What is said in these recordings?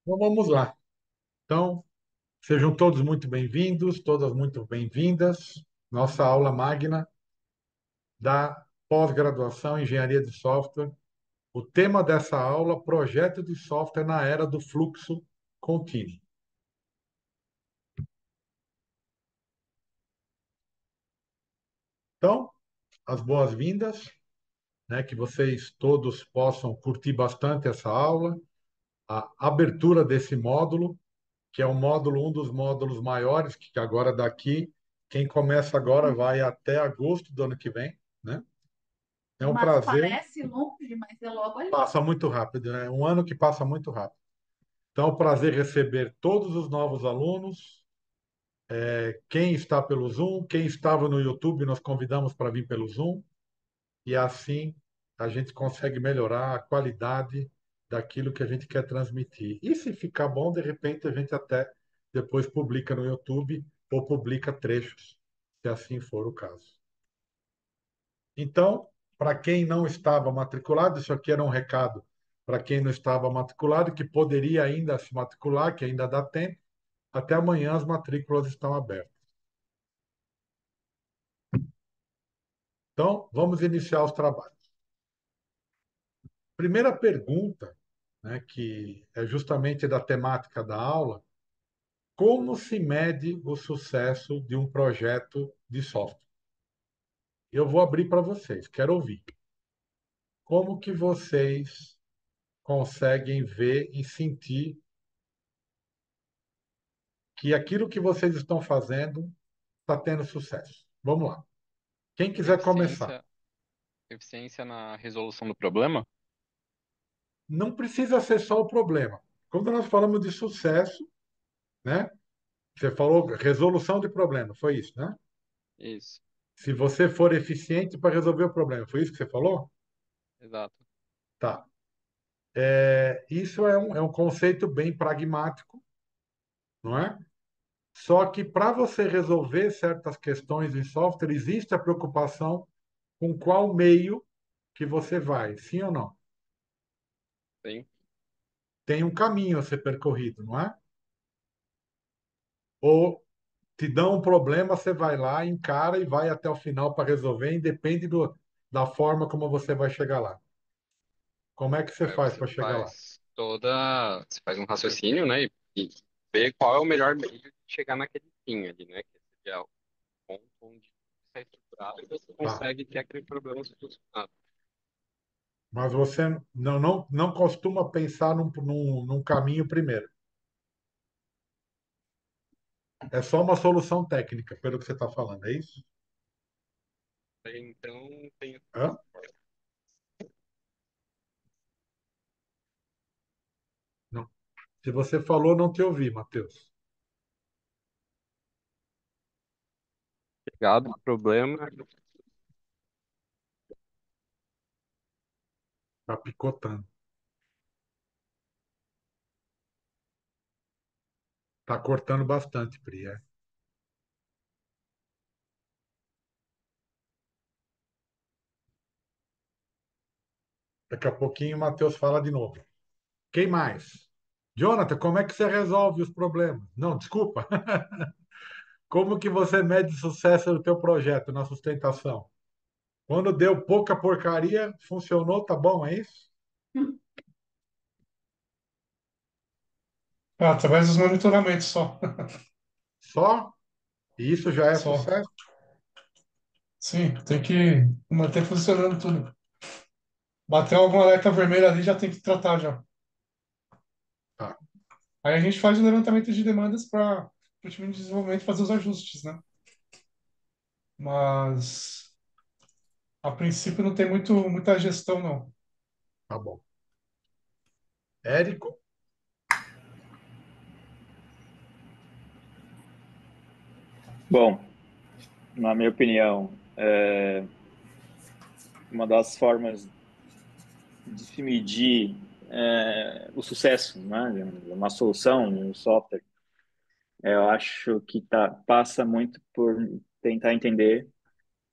Então vamos lá. Então, sejam todos muito bem-vindos, todas muito bem-vindas. Nossa aula magna da pós-graduação em Engenharia de Software. O tema dessa aula, projeto de software na era do fluxo contínuo. Então, as boas-vindas, né, que vocês todos possam curtir bastante essa aula, a abertura desse módulo, que é um dos módulos maiores, que agora daqui, quem começa agora vai até agosto do ano que vem, né? É um Mas prazer, parece longe, mas é logo ali. passa muito rápido, né? Um ano que passa muito rápido. Então, é um prazer receber todos os novos alunos. Quem está pelo Zoom, quem estava no YouTube, nós convidamos para vir pelo Zoom. E assim a gente consegue melhorar a qualidade daquilo que a gente quer transmitir. E se ficar bom, de repente a gente até depois publica no YouTube ou publica trechos, se assim for o caso. Então, para quem não estava matriculado, isso aqui era um recado para quem não estava matriculado, que poderia ainda se matricular, que ainda dá tempo. Até amanhã as matrículas estão abertas. Então, vamos iniciar os trabalhos. Primeira pergunta, né, que é justamente da temática da aula, como se mede o sucesso de um projeto de software? Eu vou abrir para vocês, quero ouvir. Como que vocês conseguem ver e sentir que aquilo que vocês estão fazendo está tendo sucesso? Vamos lá. Quem quiser começar. Eficiência, eficiência na resolução do problema? Não precisa ser só o problema. Quando nós falamos de sucesso, né? Você falou resolução de problema, foi isso, né? Isso, Se você for eficiente para resolver o problema, foi isso que você falou? exato. Tá. Isso é um conceito bem pragmático, não é? Só que para você resolver certas questões em software, existe a preocupação com qual meio que você vai, sim ou não? Sim. Tem um caminho a ser percorrido, não é? Ou te dão um problema, você vai lá, encara e vai até o final para resolver, independe da forma como você vai chegar lá. Como é que você Aí faz você para chegar lá? faz você faz um raciocínio, né, e vê qual é o melhor meio de chegar naquele fim ali, né, que seria o ponto onde está estruturado e você Tá. consegue ter aquele problema solucionado. Mas você não costuma pensar num caminho primeiro. É só uma solução técnica, pelo que você está falando, é isso? Então, tem Hã? Não. Se você falou, não te ouvi, Matheus. pegado o problema. Está picotando. Está cortando bastante, Pri. Daqui a pouquinho o Matheus fala de novo. Quem mais? Jonathan, como é que você resolve os problemas? Não, desculpa. Como que você mede o sucesso do teu projeto na sustentação? Quando deu pouca porcaria, funcionou, tá bom, é isso? Através dos monitoramentos só. Só? E isso já é Só. sucesso? Sim, tem que manter funcionando tudo. Bateu algum alerta vermelho ali, já tem que tratar já. Tá, Aí a gente faz o levantamento de demandas para o time de desenvolvimento fazer os ajustes, né? Mas a princípio não tem muita gestão, não. tá bom. Érico? Bom, na minha opinião, uma das formas de se medir o sucesso, né, de uma solução, de um software, eu acho que passa muito por tentar entender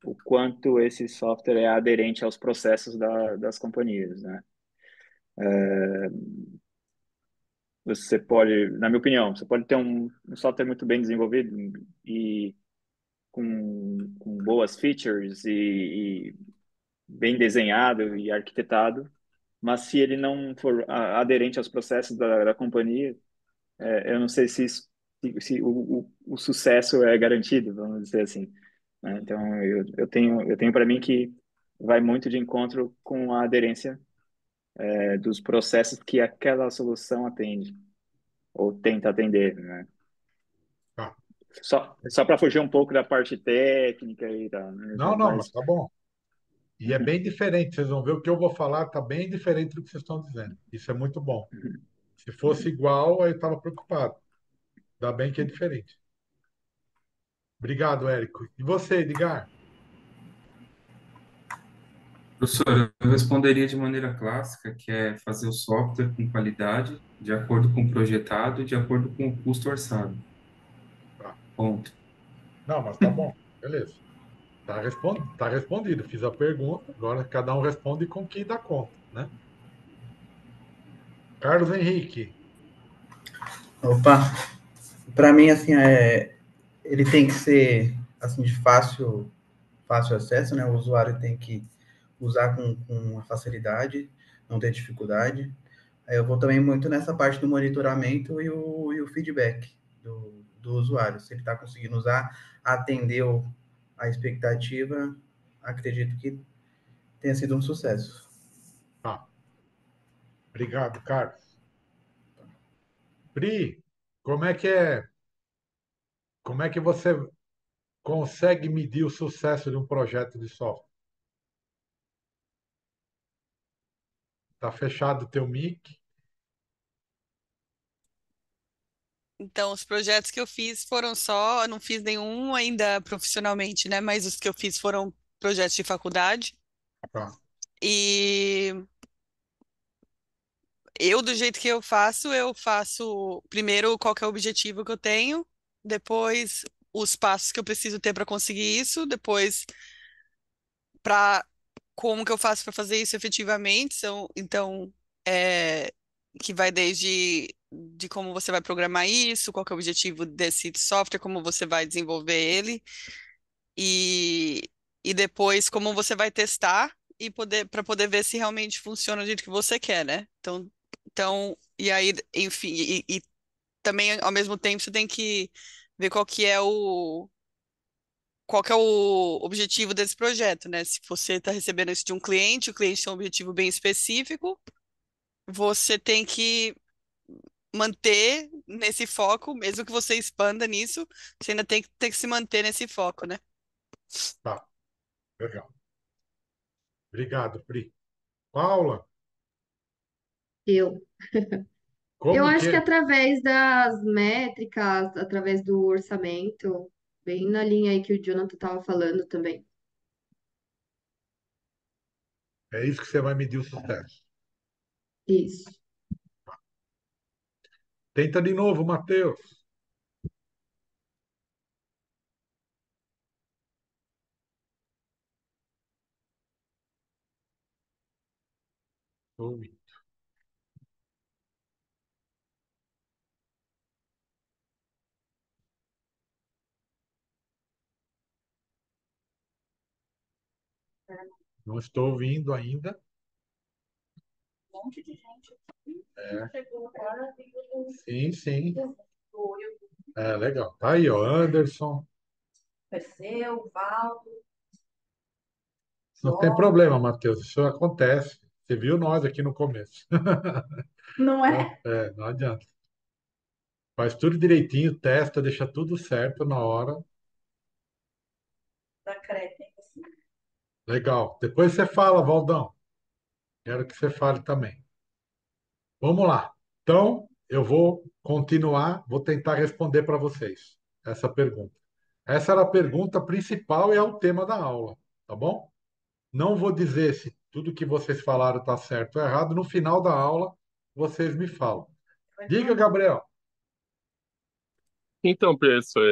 o quanto esse software é aderente aos processos das companhias, né? você pode, na minha opinião, você pode ter um software muito bem desenvolvido e com boas features e bem desenhado e arquitetado, mas se ele não for aderente aos processos da companhia, eu não sei se o sucesso é garantido, vamos dizer assim, né? Então, eu tenho para mim que vai muito de encontro com a aderência dos processos que aquela solução atende ou tenta atender, né? Tá. Só para fugir um pouco da parte técnica e tal, né? Não, não, mas Mas tá bom. E é uhum, bem diferente. Vocês vão ver o que eu vou falar, tá bem diferente do que vocês estão dizendo. Isso é muito bom. uhum. Se fosse igual, aí eu estava preocupado. Ainda bem que é diferente. Obrigado, Érico. E você, Edgar? Professor, eu responderia de maneira clássica, que é fazer o software com qualidade, de acordo com o projetado, de acordo com o custo orçado. Tá. Ponto. Não, mas tá bom. Beleza. Tá respondido. Fiz a pergunta. Agora cada um responde com o que dá conta, né? Carlos Henrique. Opa, para mim assim ele tem que ser assim de fácil acesso, né? O usuário tem que usar com uma facilidade, não ter dificuldade. Aí eu vou também muito nessa parte do monitoramento e o feedback do usuário. Se ele está conseguindo usar, atendeu a expectativa, acredito que tenha sido um sucesso. Tá. Obrigado, Carlos. Pri, como é que é? Como é que você consegue medir o sucesso de um projeto de software? Tá fechado o teu mic? Então, os projetos que eu fiz foram só, não fiz nenhum ainda profissionalmente, né? Mas os que eu fiz foram projetos de faculdade. Tá. E do jeito que eu faço primeiro qual que é o objetivo que eu tenho, depois os passos que eu preciso ter para conseguir isso, depois para como que eu faço para fazer isso efetivamente. Então, é, que vai desde de como você vai programar isso, qual que é o objetivo desse software, como você vai desenvolver ele e, e depois como você vai testar e poder para poder ver se realmente funciona do jeito que você quer, né? Então, e aí, enfim, e também ao mesmo tempo você tem que ver qual que é o objetivo desse projeto, né? Se você está recebendo isso de um cliente, o cliente tem um objetivo bem específico, você tem que manter nesse foco, mesmo que você expanda nisso, você ainda tem que se manter nesse foco, né? Tá. Legal. Obrigado, Pri. Paula, Eu. Eu como que acho que é? através das métricas, através do orçamento, bem na linha aí que o Jonathan estava falando também. É isso que você vai medir o sucesso. Isso. Tenta de novo, Matheus. Ouve. Não estou ouvindo ainda. Um monte de gente aqui É. chegou agora. Sim, sim. É legal. Tá aí, ó. Anderson. Perseu, Valdo, Não tem problema, Matheus. Isso acontece. Você viu nós aqui no começo. não é? Não adianta. Faz tudo direitinho, testa, deixa tudo certo na hora. Da Creta. Legal. Depois você fala, Valdão. Quero que você fale também. Vamos lá. Então, eu vou continuar, vou tentar responder para vocês essa pergunta. Essa era a pergunta principal e é o tema da aula, tá bom? Não vou dizer se tudo que vocês falaram está certo ou errado. No final da aula, vocês me falam. Diga, Gabriel. Então, professor,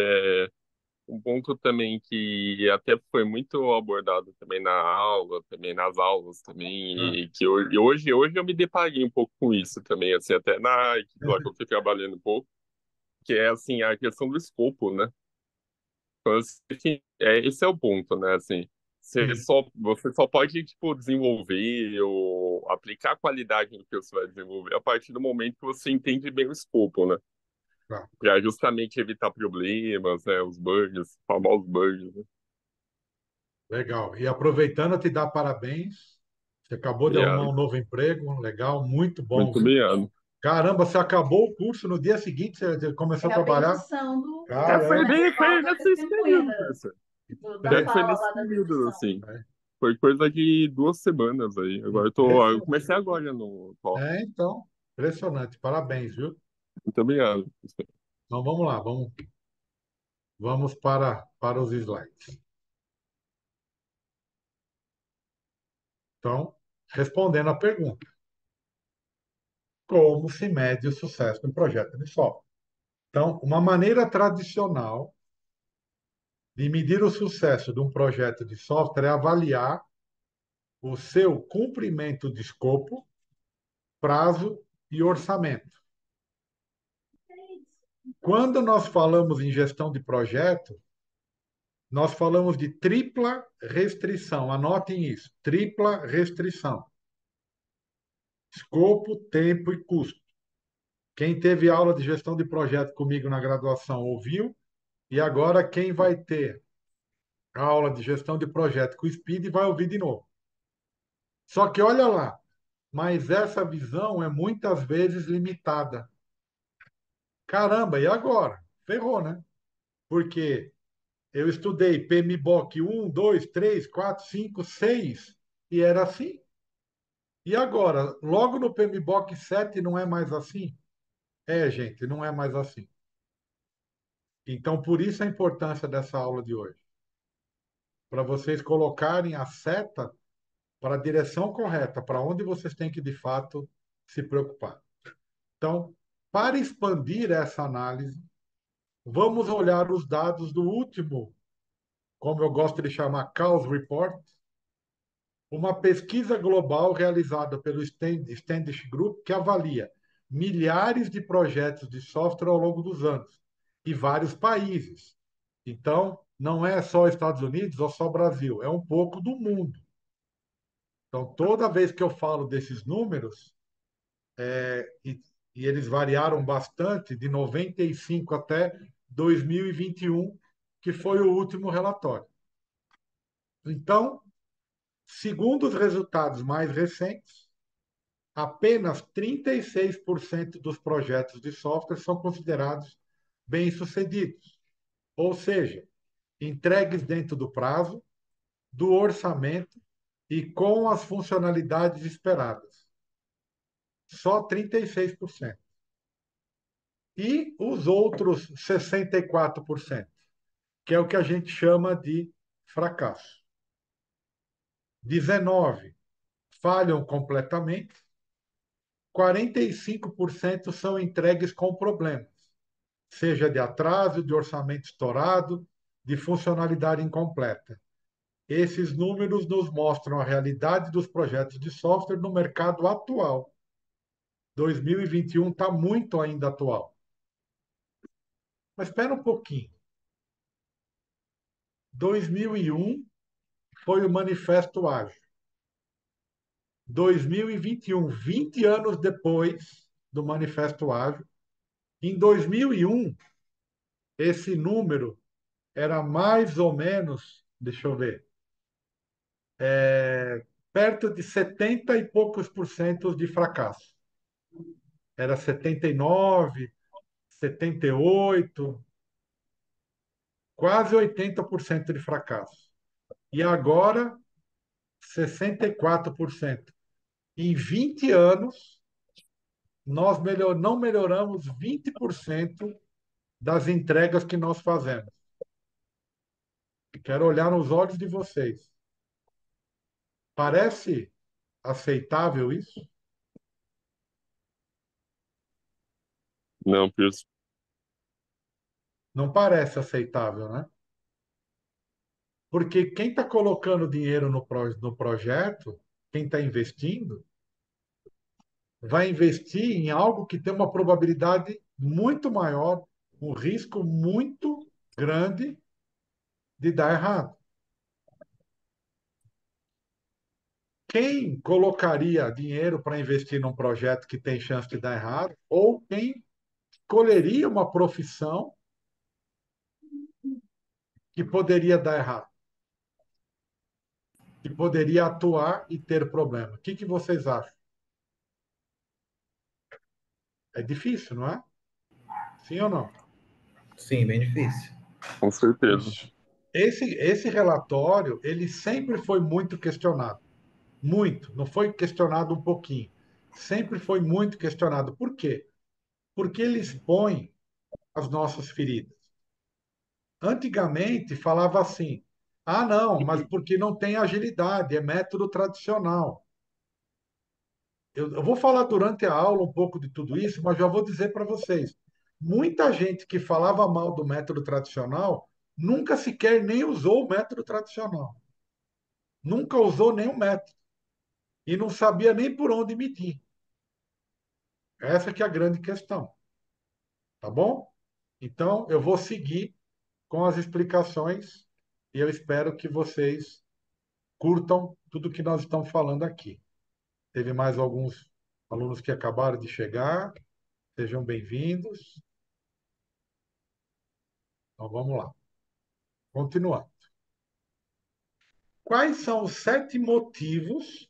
um ponto também que até foi muito abordado também na aula, também nas aulas também, Ah, e que hoje eu me deparei um pouco com isso também, assim, até na equipe lá que eu fiquei trabalhando um pouco, que é, assim, a questão do escopo, né? Então, assim, esse é o ponto, né? Assim, sim, você só pode, tipo, desenvolver ou aplicar qualidade no que você vai desenvolver a partir do momento que você entende bem o escopo, né? tá. Para justamente evitar problemas, né? Os bugs, os famosos bugs, né? Legal. E aproveitando, te dar parabéns. Você acabou de arrumar Obrigado. um novo emprego, legal, muito bom, Muito viu? obrigado. Caramba, você acabou o curso no dia seguinte, você começou a trabalhar? Caramba, Foi nesse período, professor. Foi nesse período, assim. é, Foi coisa de 2 semanas aí. Eu impressionante. comecei agora no top. Então, impressionante. Parabéns, viu? Muito obrigado. Então vamos lá, vamos para os slides. Então, respondendo à pergunta, como se mede o sucesso de um projeto de software? Então, uma maneira tradicional de medir o sucesso de um projeto de software é avaliar o seu cumprimento de escopo, prazo e orçamento. Quando nós falamos em gestão de projeto, nós falamos de tripla restrição. Anotem isso: tripla restrição. Escopo, tempo e custo. Quem teve aula de gestão de projeto comigo na graduação ouviu, e agora quem vai ter a aula de gestão de projeto com o Speed vai ouvir de novo. Só que olha lá, mas essa visão é muitas vezes limitada. Caramba, e agora? Ferrou, né? Porque eu estudei PMBOK 2, 3, 4, 5, 6 e era assim. E agora, logo no PMBOK 7 não é mais assim? Gente, não é mais assim. Então, por isso a importância dessa aula de hoje. Para vocês colocarem a seta para a direção correta, para onde vocês têm que, de fato, se preocupar. Então, para expandir essa análise, vamos olhar os dados do último, como eu gosto de chamar, Chaos Report, uma pesquisa global realizada pelo Standish Group, que avalia milhares de projetos de software ao longo dos anos, e vários países. Então, não é só Estados Unidos ou só Brasil, é um pouco do mundo. Então, toda vez que eu falo desses números, e eles variaram bastante, de 95 até 2021, que foi o último relatório. Então, segundo os resultados mais recentes, apenas 36% dos projetos de software são considerados bem-sucedidos, ou seja, entregues dentro do prazo, do orçamento e com as funcionalidades esperadas. Só 36%. E os outros 64%, que é o que a gente chama de fracasso. 19 falham completamente, 45% são entregues com problemas, seja de atraso, de orçamento estourado, de funcionalidade incompleta. Esses números nos mostram a realidade dos projetos de software no mercado atual. 2021 está muito ainda atual. Mas espera um pouquinho. 2001 foi o Manifesto Ágil. 2021, 20 anos depois do Manifesto Ágil, em 2001, esse número era mais ou menos, deixa eu ver, perto de 70 e poucos por cento de fracasso. Era 79, 78, quase 80% de fracasso. E agora, 64%. Em 20 anos, nós não melhoramos 20% das entregas que nós fazemos. Quero olhar nos olhos de vocês. Parece aceitável isso? Não, Não parece aceitável, né? Porque quem está colocando dinheiro no projeto, quem está investindo, vai investir em algo que tem uma probabilidade muito maior, um risco muito grande de dar errado. Quem colocaria dinheiro para investir num projeto que tem chance de dar errado, ou quem escolheria uma profissão que poderia dar errado, que poderia atuar e ter problema? O que vocês acham? É difícil, não é? Sim ou não? Sim, bem difícil. Com certeza. Ixi. Esse relatório, ele sempre foi muito questionado. Muito. Não foi questionado um pouquinho. Sempre foi muito questionado. Por quê? Porque ele expõe as nossas feridas. Antigamente falava assim: ah, não, mas porque não tem agilidade, é método tradicional. Eu vou falar durante a aula um pouco de tudo isso, mas já vou dizer para vocês: muita gente que falava mal do método tradicional nunca sequer nem usou o método tradicional. Nunca usou nenhum método. E não sabia nem por onde medir. Essa que é a grande questão. Tá bom? Então, eu vou seguir com as explicações e eu espero que vocês curtam tudo que nós estamos falando aqui. Teve mais alguns alunos que acabaram de chegar. Sejam bem-vindos. Então, vamos lá. Continuando. Quais são os 7 motivos,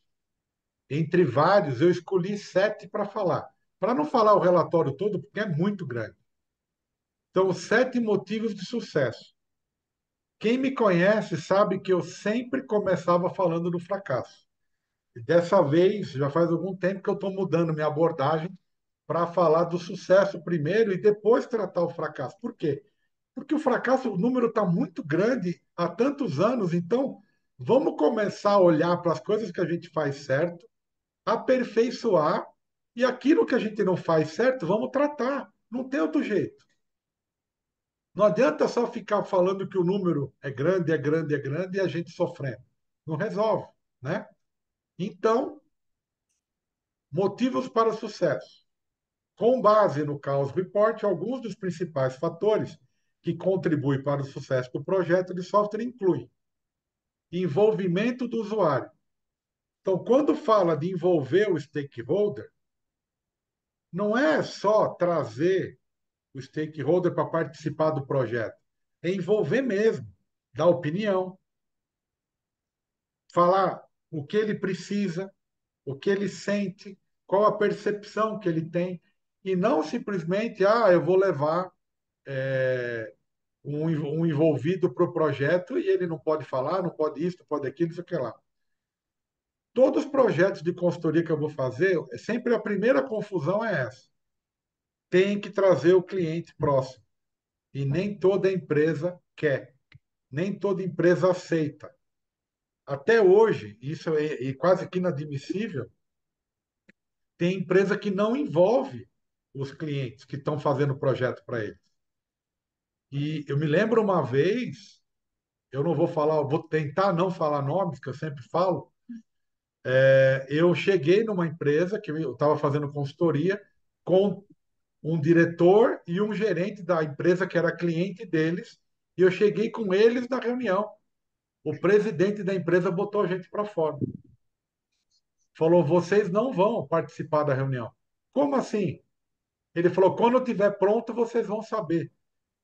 entre vários, eu escolhi 7 para falar. Para não falar o relatório todo, porque é muito grande. Então, os 7 motivos de sucesso. Quem me conhece sabe que eu sempre começava falando do fracasso. E dessa vez, já faz algum tempo que eu estou mudando minha abordagem para falar do sucesso primeiro e depois tratar o fracasso. Por quê? Porque o fracasso, o número está muito grande há tantos anos, então vamos começar a olhar para as coisas que a gente faz certo, aperfeiçoar, e aquilo que a gente não faz certo, vamos tratar. Não tem outro jeito. Não adianta só ficar falando que o número é grande, é grande, é grande e a gente sofrendo. Não resolve, né? Então, motivos para o sucesso. Com base no Chaos Report, alguns dos principais fatores que contribuem para o sucesso do projeto de software incluem envolvimento do usuário. Então, quando fala de envolver o stakeholder, não é só trazer o stakeholder para participar do projeto, é envolver mesmo, dar opinião, falar o que ele precisa, o que ele sente, qual a percepção que ele tem, e não simplesmente, eu vou levar um envolvido para o projeto e ele não pode falar, não pode isso, não pode aquilo, não sei o que lá. Todos os projetos de consultoria que eu vou fazer, sempre a primeira confusão é essa. Tem que trazer o cliente próximo. E nem toda empresa quer, nem toda empresa aceita. Até hoje, isso é quase que inadmissível, tem empresa que não envolve os clientes que estão fazendo o projeto para eles. E eu me lembro uma vez, eu não vou falar, vou tentar não falar nomes, que eu sempre falo. Eu cheguei numa empresa que eu estava fazendo consultoria com um diretor e um gerente da empresa que era cliente deles, e eu cheguei com eles na reunião. O presidente da empresa botou a gente para fora. Falou: vocês não vão participar da reunião. Como assim? Ele falou: quando estiver pronto, vocês vão saber.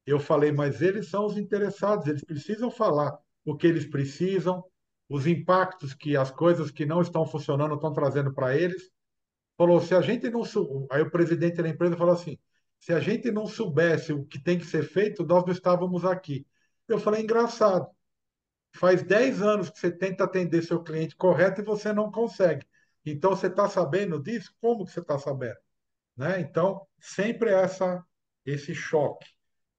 Eu falei: mas eles são os interessados, eles precisam falar o que eles precisam, os impactos que as coisas que não estão funcionando estão trazendo para eles. Falou: se a gente não. Aí o presidente da empresa falou assim: se a gente não soubesse o que tem que ser feito, nós não estávamos aqui. Eu falei: engraçado. Faz 10 anos que você tenta atender seu cliente correto e você não consegue. Então, você está sabendo disso? Como que você está sabendo? Né? Então, sempre esse choque.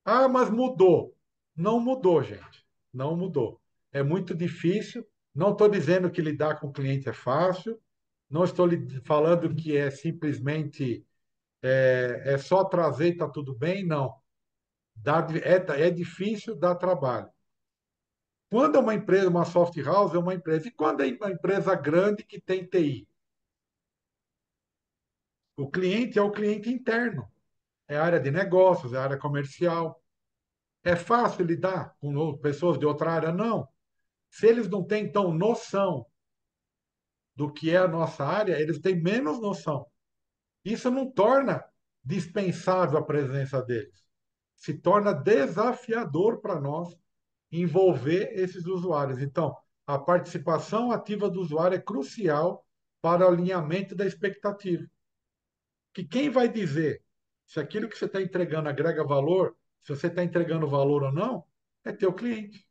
Ah, mas mudou. Não mudou, gente. Não mudou. É muito difícil. Não estou dizendo que lidar com o cliente é fácil. Não estou falando que é simplesmente é só trazer e está tudo bem. Não. É difícil, dá trabalho. Quando é uma empresa, uma soft house, é uma empresa. E quando é uma empresa grande que tem TI? O cliente é o cliente interno. É a área de negócios, é a área comercial. É fácil lidar com pessoas de outra área? Não. Se eles não têm, então, noção do que é a nossa área, eles têm menos noção. Isso não torna dispensável a presença deles. Se torna desafiador para nós envolver esses usuários. Então, a participação ativa do usuário é crucial para o alinhamento da expectativa. Que quem vai dizer se aquilo que você está entregando agrega valor, se você está entregando valor ou não, é teu cliente.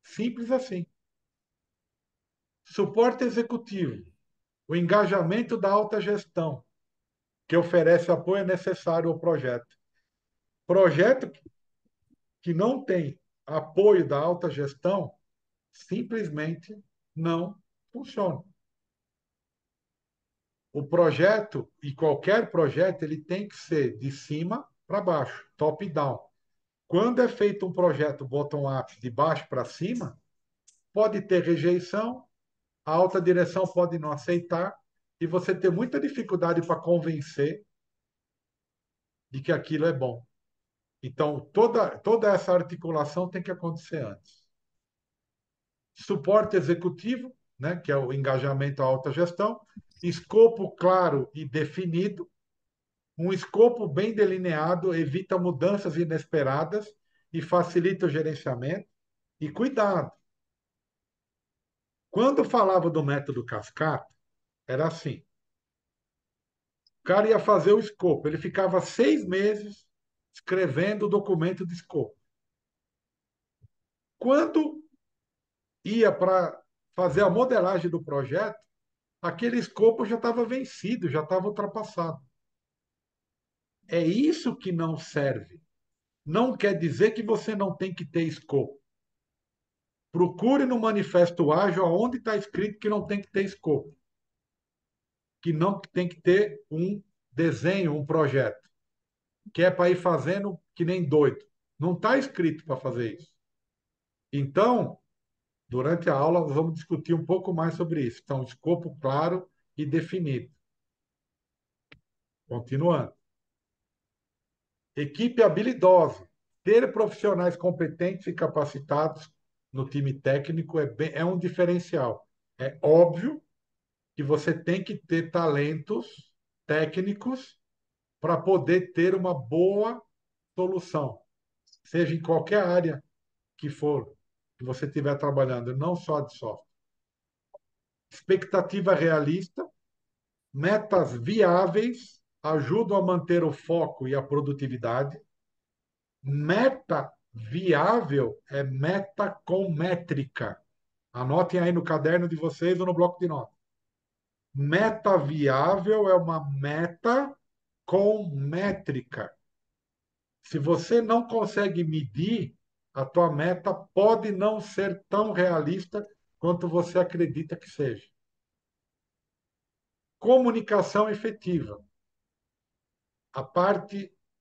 Simples assim. Suporte executivo, o engajamento da alta gestão, que oferece apoio necessário ao projeto. Projeto que não tem apoio da alta gestão, simplesmente não funciona. O projeto, e qualquer projeto, ele tem que ser de cima para baixo, top-down. Quando é feito um projeto bottom-up, de baixo para cima, pode ter rejeição, a alta direção pode não aceitar, e você ter muita dificuldade para convencer de que aquilo é bom. Então, toda essa articulação tem que acontecer antes. Suporte executivo, né, que é o engajamento à alta gestão, escopo claro e definido. Um escopo bem delineado evita mudanças inesperadas e facilita o gerenciamento. E cuidado, quando falava do método cascata, era assim: o cara ia fazer o escopo, ele ficava 6 meses escrevendo o documento de escopo. Quando ia para fazer a modelagem do projeto, aquele escopo já estava vencido, já estava ultrapassado. É isso que não serve. Não quer dizer que você não tem que ter escopo. Procure no manifesto ágil onde está escrito que não tem que ter escopo, que não tem que ter um desenho, um projeto, que é para ir fazendo que nem doido. Não está escrito para fazer isso. Então, durante a aula, nós vamos discutir um pouco mais sobre isso. Então, escopo claro e definido. Continuando. Equipe habilidosa. Ter profissionais competentes e capacitados no time técnico é um diferencial. É óbvio que você tem que ter talentos técnicos para poder ter uma boa solução, seja em qualquer área que for que você estiver trabalhando, não só de software. Expectativa realista, metas viáveis ajudam a manter o foco e a produtividade. Meta viável é meta com métrica. Anotem aí no caderno de vocês ou no bloco de notas. Meta viável é uma meta com métrica. Se você não consegue medir, a tua meta pode não ser tão realista quanto você acredita que seja. Comunicação efetiva.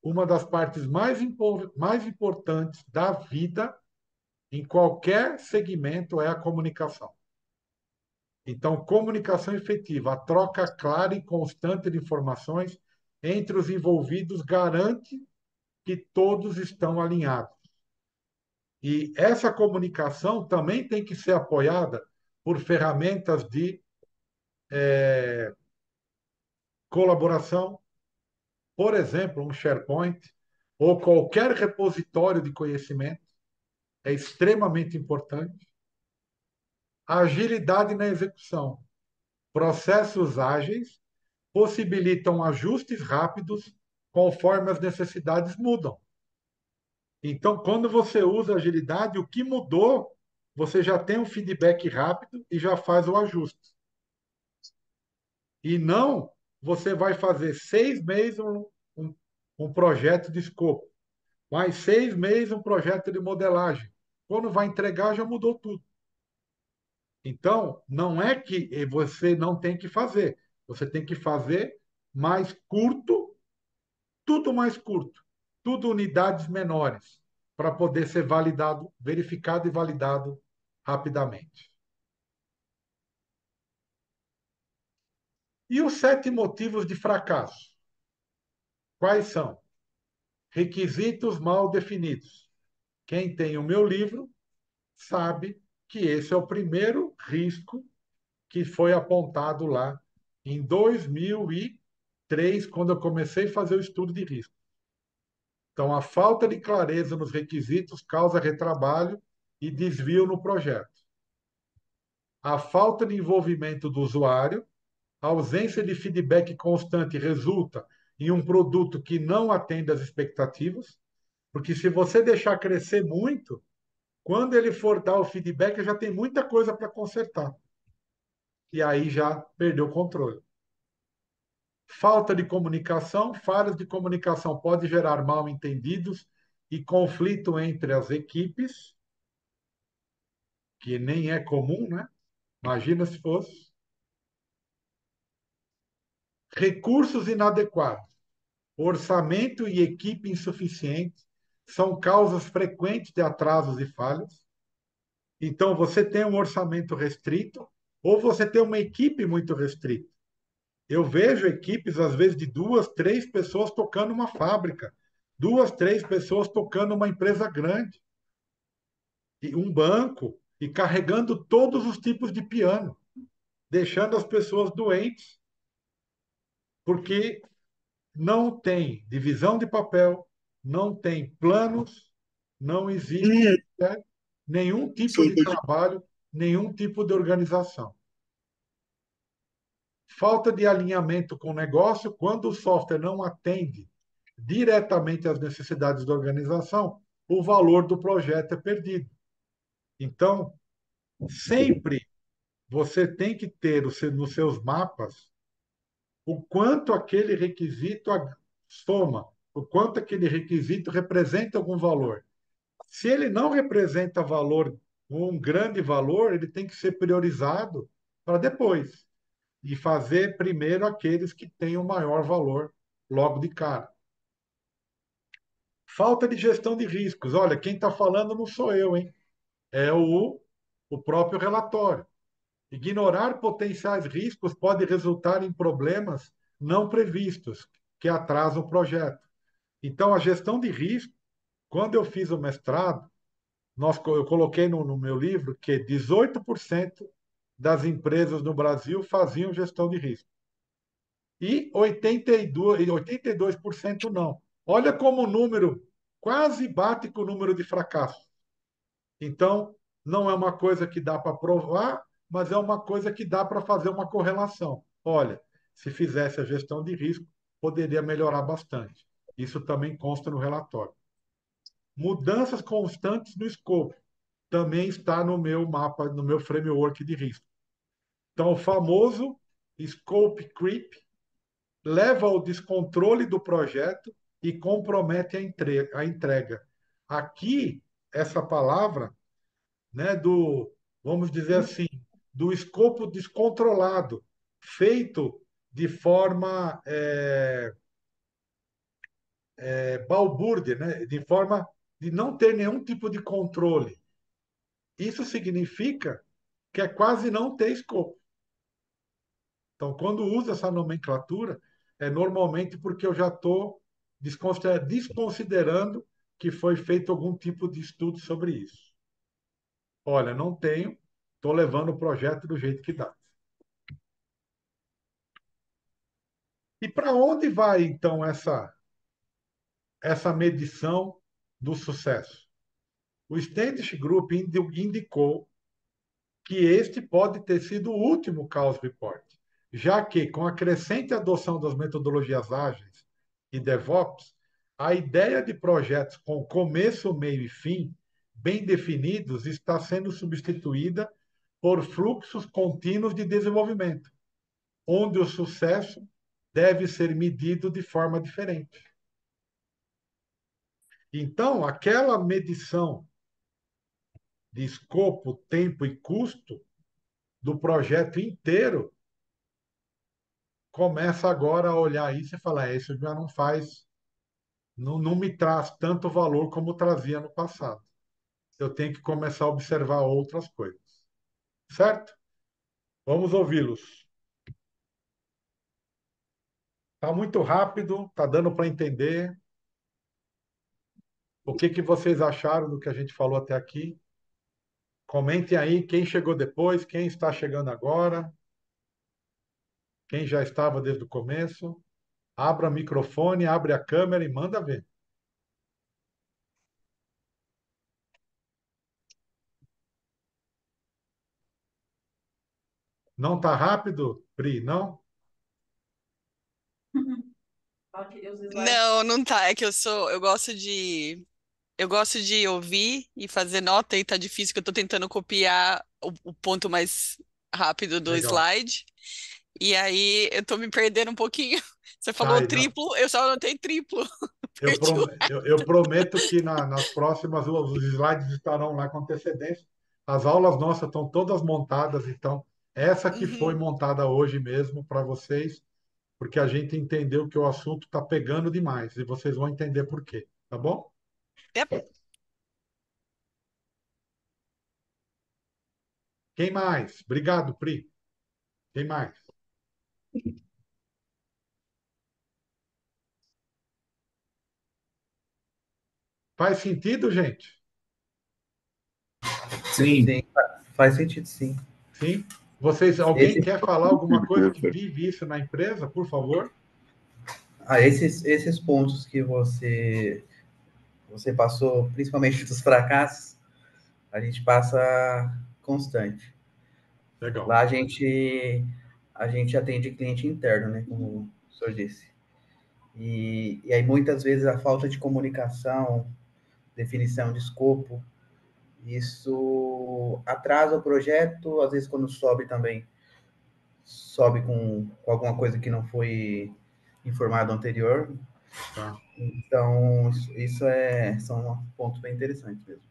Uma das partes mais importantes da vida em qualquer segmento é a comunicação. Então, comunicação efetiva, a troca clara e constante de informações entre os envolvidos garante que todos estão alinhados. E essa comunicação também tem que ser apoiada por ferramentas de colaboração, por exemplo, um SharePoint ou qualquer repositório de conhecimento, é extremamente importante. A agilidade na execução. Processos ágeis possibilitam ajustes rápidos conforme as necessidades mudam. Então, quando você usa agilidade, o que mudou, você já tem um feedback rápido e já faz o ajuste. E não você vai fazer 6 meses um projeto de escopo, mais 6 meses um projeto de modelagem. Quando vai entregar, já mudou tudo. Então, não é que você não tem que fazer. Você tem que fazer mais curto, tudo mais curto, tudo unidades menores, para poder ser validado, verificado e validado rapidamente. E os 7 motivos de fracasso? Quais são? Requisitos mal definidos. Quem tem o meu livro sabe que esse é o primeiro risco que foi apontado lá em 2003, quando eu comecei a fazer o estudo de risco. Então, a falta de clareza nos requisitos causa retrabalho e desvio no projeto. A falta de envolvimento do usuário, a ausência de feedback constante resulta em um produto que não atende às expectativas, porque se você deixar crescer muito, quando ele for dar o feedback, já tem muita coisa para consertar. E aí já perdeu o controle. Falta de comunicação, falhas de comunicação podem gerar mal-entendidos e conflito entre as equipes, que nem é comum, né? Imagina se fosse. Recursos inadequados, orçamento e equipe insuficiente são causas frequentes de atrasos e falhas. Então, você tem um orçamento restrito ou você tem uma equipe muito restrita. Eu vejo equipes, às vezes, de 2, 3 pessoas tocando uma fábrica, 2, 3 pessoas tocando uma empresa grande, e um banco, e carregando todos os tipos de piano, deixando as pessoas doentes, porque não tem divisão de papel, não tem planos, não existe, né, nenhum tipo de trabalho, nenhum tipo de organização. Falta de alinhamento com o negócio, quando o software não atende diretamente às necessidades da organização, o valor do projeto é perdido. Então, sempre você tem que ter nos seus mapas o quanto aquele requisito soma, o quanto aquele requisito representa algum valor. Se ele não representa valor, um grande valor, ele tem que ser priorizado para depois e fazer primeiro aqueles que têm o maior valor logo de cara. Falta de gestão de riscos. Olha, quem está falando não sou eu, hein? É o próprio relatório. Ignorar potenciais riscos pode resultar em problemas não previstos, que atrasam o projeto. Então, a gestão de risco, quando eu fiz o mestrado, eu coloquei no meu livro que 18% das empresas no Brasil faziam gestão de risco. E 82% não. Olha como o número quase bate com o número de fracassos. Então, não é uma coisa que dá para provar, mas é uma coisa que dá para fazer uma correlação. Olha, se fizesse a gestão de risco, poderia melhorar bastante. Isso também consta no relatório. Mudanças constantes no escopo também está no meu mapa, no meu framework de risco. Então, o famoso scope creep leva ao descontrole do projeto e compromete a entrega. Aqui, essa palavra, né, vamos dizer assim, do escopo descontrolado, feito de forma balbúrdia, né, de forma de não ter nenhum tipo de controle. Isso significa que é quase não ter escopo. Então, quando usa essa nomenclatura, é normalmente porque eu já estou desconsiderando que foi feito algum tipo de estudo sobre isso. Olha, não tenho, estou levando o projeto do jeito que dá. E para onde vai, então, essa medição do sucesso? O Standish Group indicou que este pode ter sido o último Chaos Report, já que, com a crescente adoção das metodologias ágeis e DevOps, a ideia de projetos com começo, meio e fim bem definidos está sendo substituída por fluxos contínuos de desenvolvimento, onde o sucesso deve ser medido de forma diferente. Então, aquela medição de escopo, tempo e custo do projeto inteiro começa agora a olhar isso e falar: isso já não faz, não me traz tanto valor como trazia no passado. eu tenho que começar a observar outras coisas. Certo? Vamos ouvi-los. Está muito rápido, está dando para entender. O que que vocês acharam do que a gente falou até aqui? Comentem aí quem chegou depois, quem está chegando agora, quem já estava desde o começo. Abra o microfone, abre a câmera e manda ver. Não está rápido, Pri? Não? Não, não tá. É que eu gosto de ouvir e fazer nota e tá difícil que eu tô tentando copiar o ponto mais rápido do Legal. slide. E aí eu tô me perdendo um pouquinho. Você Tá falou aí, não. triplo, eu só anotei triplo. Eu, Perdi o... eu prometo que nas próximas os slides estarão lá com antecedência. As aulas nossas estão todas montadas, então essa que foi Uhum. montada hoje mesmo para vocês, porque a gente entendeu que o assunto está pegando demais e vocês vão entender por quê, tá bom? Yep. Quem mais? Obrigado, Pri. Quem mais? Faz sentido, gente? Sim. Sim, faz sentido, sim. Sim? Vocês, alguém Esse, quer falar alguma coisa que vive isso na empresa, por favor? esses pontos que você passou, principalmente dos fracassos, a gente passa constante. Legal. Lá a gente atende cliente interno, né, como o senhor disse. E aí muitas vezes a falta de comunicação, definição de escopo, isso atrasa o projeto, às vezes quando sobe também, sobe com alguma coisa que não foi informado anterior. Tá. Então, são pontos bem interessantes mesmo.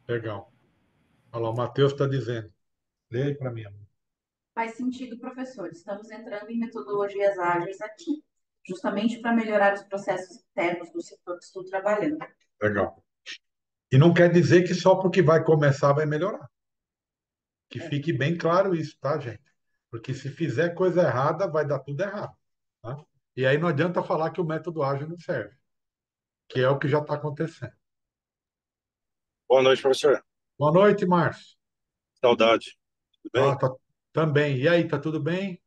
Legal. Olha lá, o Matheus está dizendo. Lê aí para mim, amor. Faz sentido, professor. Estamos entrando em metodologias ágeis aqui, justamente para melhorar os processos internos do setor que estou trabalhando. Legal. E não quer dizer que só porque vai começar vai melhorar. Que fique bem claro isso, tá, gente? Porque se fizer coisa errada, vai dar tudo errado. Tá? E aí não adianta falar que o método ágil não serve, que é o que já está acontecendo. Boa noite, professor. Boa noite, Márcio. Saudade. Tudo bem? Tá também. E aí, tá tudo bem?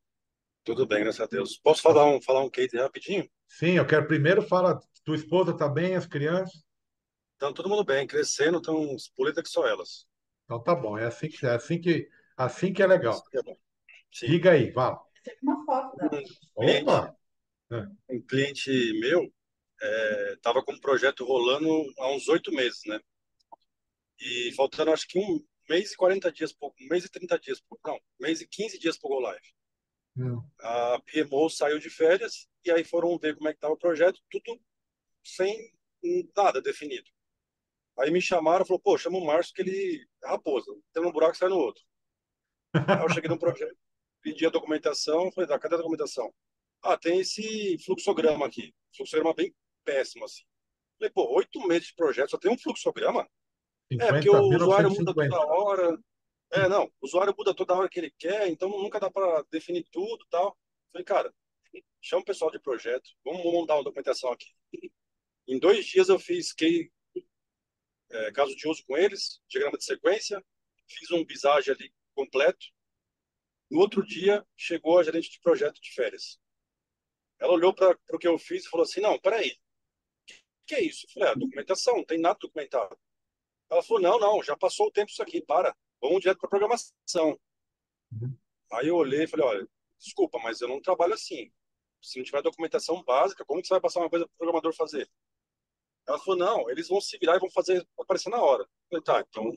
Tudo bem, graças a Deus. Posso falar um case rapidinho? Sim, eu quero primeiro falar, tua esposa tá bem, as crianças? Então, todo mundo bem, crescendo, estão bonitas que só elas. Então tá bom, assim que é legal. Isso que é bom. Sim. Diga aí, vá. Uma foto dela. Opa! Um cliente meu estava com um projeto rolando há uns 8 meses, né? E faltando, acho que 1 mês e 40 dias, um mês e 30 dias, não, 1 mês e 15 dias para o Go Live. A PMO saiu de férias e aí foram ver como é que estava o projeto, tudo sem nada definido. Aí me chamaram e falou, pô, chama o Márcio que ele é raposa, tem um buraco e sai no outro. Aí eu cheguei no projeto, pedi a documentação, falei, tá, cadê a documentação? Ah, tem esse fluxograma aqui, fluxograma bem péssimo, assim. Falei, pô, 8 meses de projeto, só tem um fluxograma? Porque 50, o usuário muda 1950. toda hora. Não, o usuário muda toda hora que ele quer, então nunca dá para definir tudo e tal. Falei, cara, chama o pessoal de projeto, vamos montar uma documentação aqui. Em 2 dias eu fiz caso de uso com eles, diagrama de sequência, fiz um bisage ali completo. No outro dia, chegou a gerente de projeto de férias. Ela olhou para o que eu fiz e falou assim, não, peraí, o que é isso? Eu falei, documentação, não tem nada documentado. Ela falou, não, já passou o tempo isso aqui, vamos direto para programação. Aí eu olhei e falei, olha, desculpa, mas eu não trabalho assim. Se não tiver documentação básica, como que você vai passar uma coisa para o programador fazer? Ela falou, não, eles vão se virar e vão fazer aparecer na hora. Eu falei, tá, então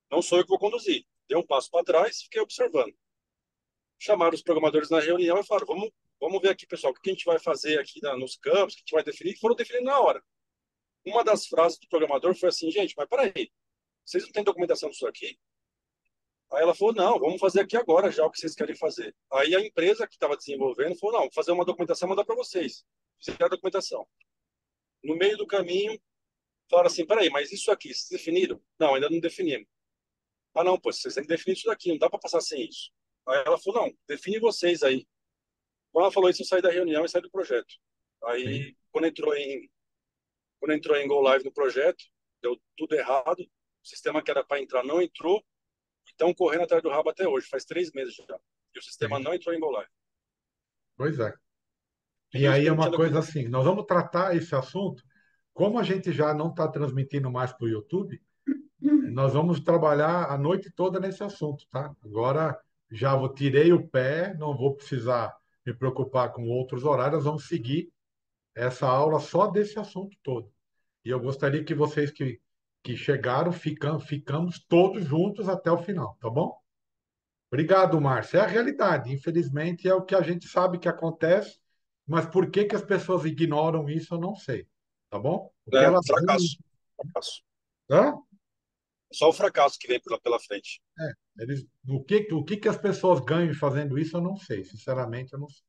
não sou eu que vou conduzir. Dei um passo para trás e fiquei observando. Chamaram os programadores na reunião e falaram, vamos ver aqui, pessoal, o que a gente vai fazer aqui nos campos, o que a gente vai definir, e foram definindo na hora. Uma das frases do programador foi assim, gente, mas peraí, vocês não têm documentação disso aqui? Aí ela falou, não, vamos fazer aqui agora já o que vocês querem fazer. Aí a empresa que estava desenvolvendo falou, não, vou fazer uma documentação e mandar para vocês. Fizeram a documentação. No meio do caminho, falaram assim, peraí, mas isso aqui, vocês definiram? Não, ainda não definimos. Ah, não, pô, vocês têm que definir isso daqui, não dá para passar sem isso. Aí ela falou, não, define vocês aí. Quando ela falou isso, eu saí da reunião e saí do projeto. Sim. Aí, quando entrou em Go Live no projeto, deu tudo errado. O sistema que era para entrar não entrou. Estão correndo atrás do rabo até hoje, faz 3 meses já. E o sistema Sim. não entrou em Go Live. Pois é. E Tudo isso aí que é não tinha uma coisa documentação. assim, nós vamos tratar esse assunto, como a gente já não está transmitindo mais para o YouTube, nós vamos trabalhar a noite toda nesse assunto, tá? Agora tirei o pé, não vou precisar me preocupar com outros horários, nós vamos seguir essa aula só desse assunto todo. E eu gostaria que vocês que chegaram, ficamos todos juntos até o final, tá bom? Obrigado, Márcio. É a realidade. Infelizmente, é o que a gente sabe que acontece, mas por que que as pessoas ignoram isso, eu não sei. Tá bom? O que É, elas veem. fracasso. Fracasso. Hã? Só o fracasso que vem pela frente. O que que as pessoas ganham fazendo isso, eu não sei. Sinceramente, eu não sei.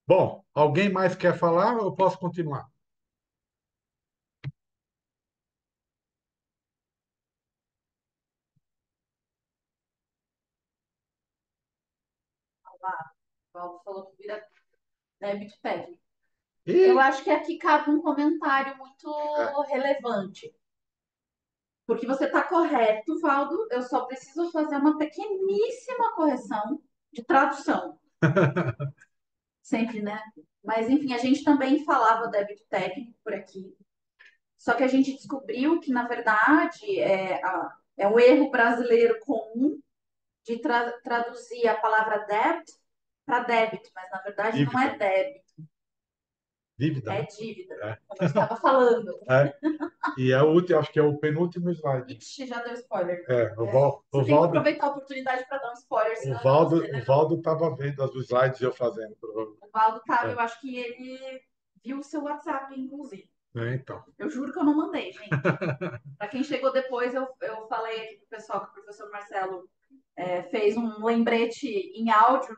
Bom, alguém mais quer falar ou eu posso continuar? Lá, o Paulo falou que vira débito técnico. E, Eu acho que aqui cabe um comentário muito é, relevante. Porque você está correto, Valdo. Eu só preciso fazer uma pequeníssima correção de tradução. Sempre, né? Mas, enfim, a gente também falava débito técnico por aqui. Só que a gente descobriu que, na verdade, é um erro brasileiro comum de traduzir a palavra debt para débito, mas na verdade não dívida. é débito, Dívida, é né? dívida, É. como eu estava falando. É. E é o último, acho que é o penúltimo slide. Ixi, já deu spoiler. O Você tem que Valdo, aproveitar a oportunidade para dar um spoiler, o senão eu não vou Valdo, saber o legal. Valdo estava vendo as slides eu fazendo, provavelmente. O Valdo tava, É. eu acho que ele viu o seu WhatsApp, inclusive. Então. Eu juro que eu não mandei, gente. Para quem chegou depois, eu falei aqui pro pessoal que o professor Marcelo fez um lembrete em áudio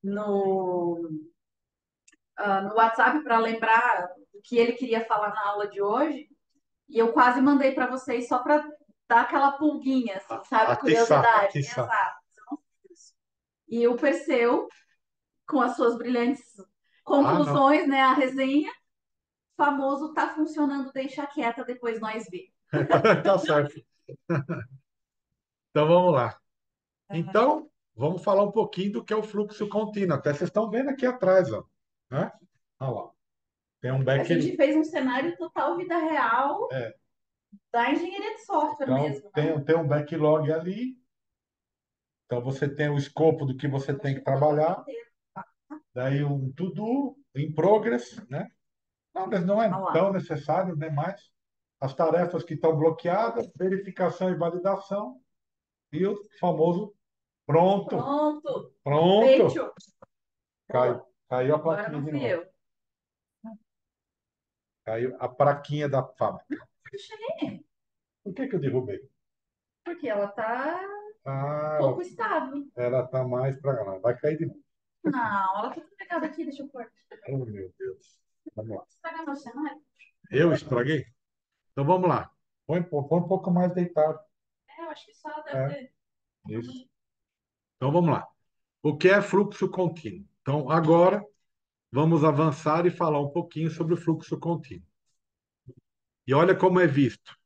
no, no WhatsApp para lembrar o que ele queria falar na aula de hoje. E eu quase mandei para vocês só para dar aquela pulguinha, assim, sabe? Atiçar, Curiosidade. atiçar. Exato. Eu não fiz isso. E o Perseu, com as suas brilhantes Ah, não. conclusões, né? A resenha, famoso tá funcionando, deixa quieta, depois nós vê. Tá certo. Então vamos lá. Então, vamos falar um pouquinho do que é o fluxo contínuo. Até vocês estão vendo aqui atrás, ó, né? Olha lá. Tem um A gente backlog. fez um cenário total vida real da engenharia de software Então, mesmo, né? tem um backlog ali. Então, você tem o escopo do que você tem que trabalhar. Daí um to-do, in progress, né? Não, mas não é Olha lá. tão necessário, né? Mais as tarefas que estão bloqueadas, verificação e validação, e o famoso pronto. Pronto. Pronto. Feito. Caiu a Agora plaquinha não de fui novo. eu. Caiu a plaquinha da fábrica. Deixa aí. Por que que eu derrubei? Porque ela tá Ah, pouco estável. ela está mais para lá. Vai cair de novo. Não, ela tá pegada aqui, deixa eu pôr. Oh, meu Deus. Vamos lá. Estragar meu cenário? Eu estraguei? Então vamos lá. Põe um pouco mais deitado. Eu acho que só deve É. ter. Isso. Então vamos lá. O que é fluxo contínuo? Então agora vamos avançar e falar um pouquinho sobre o fluxo contínuo. E olha como é visto.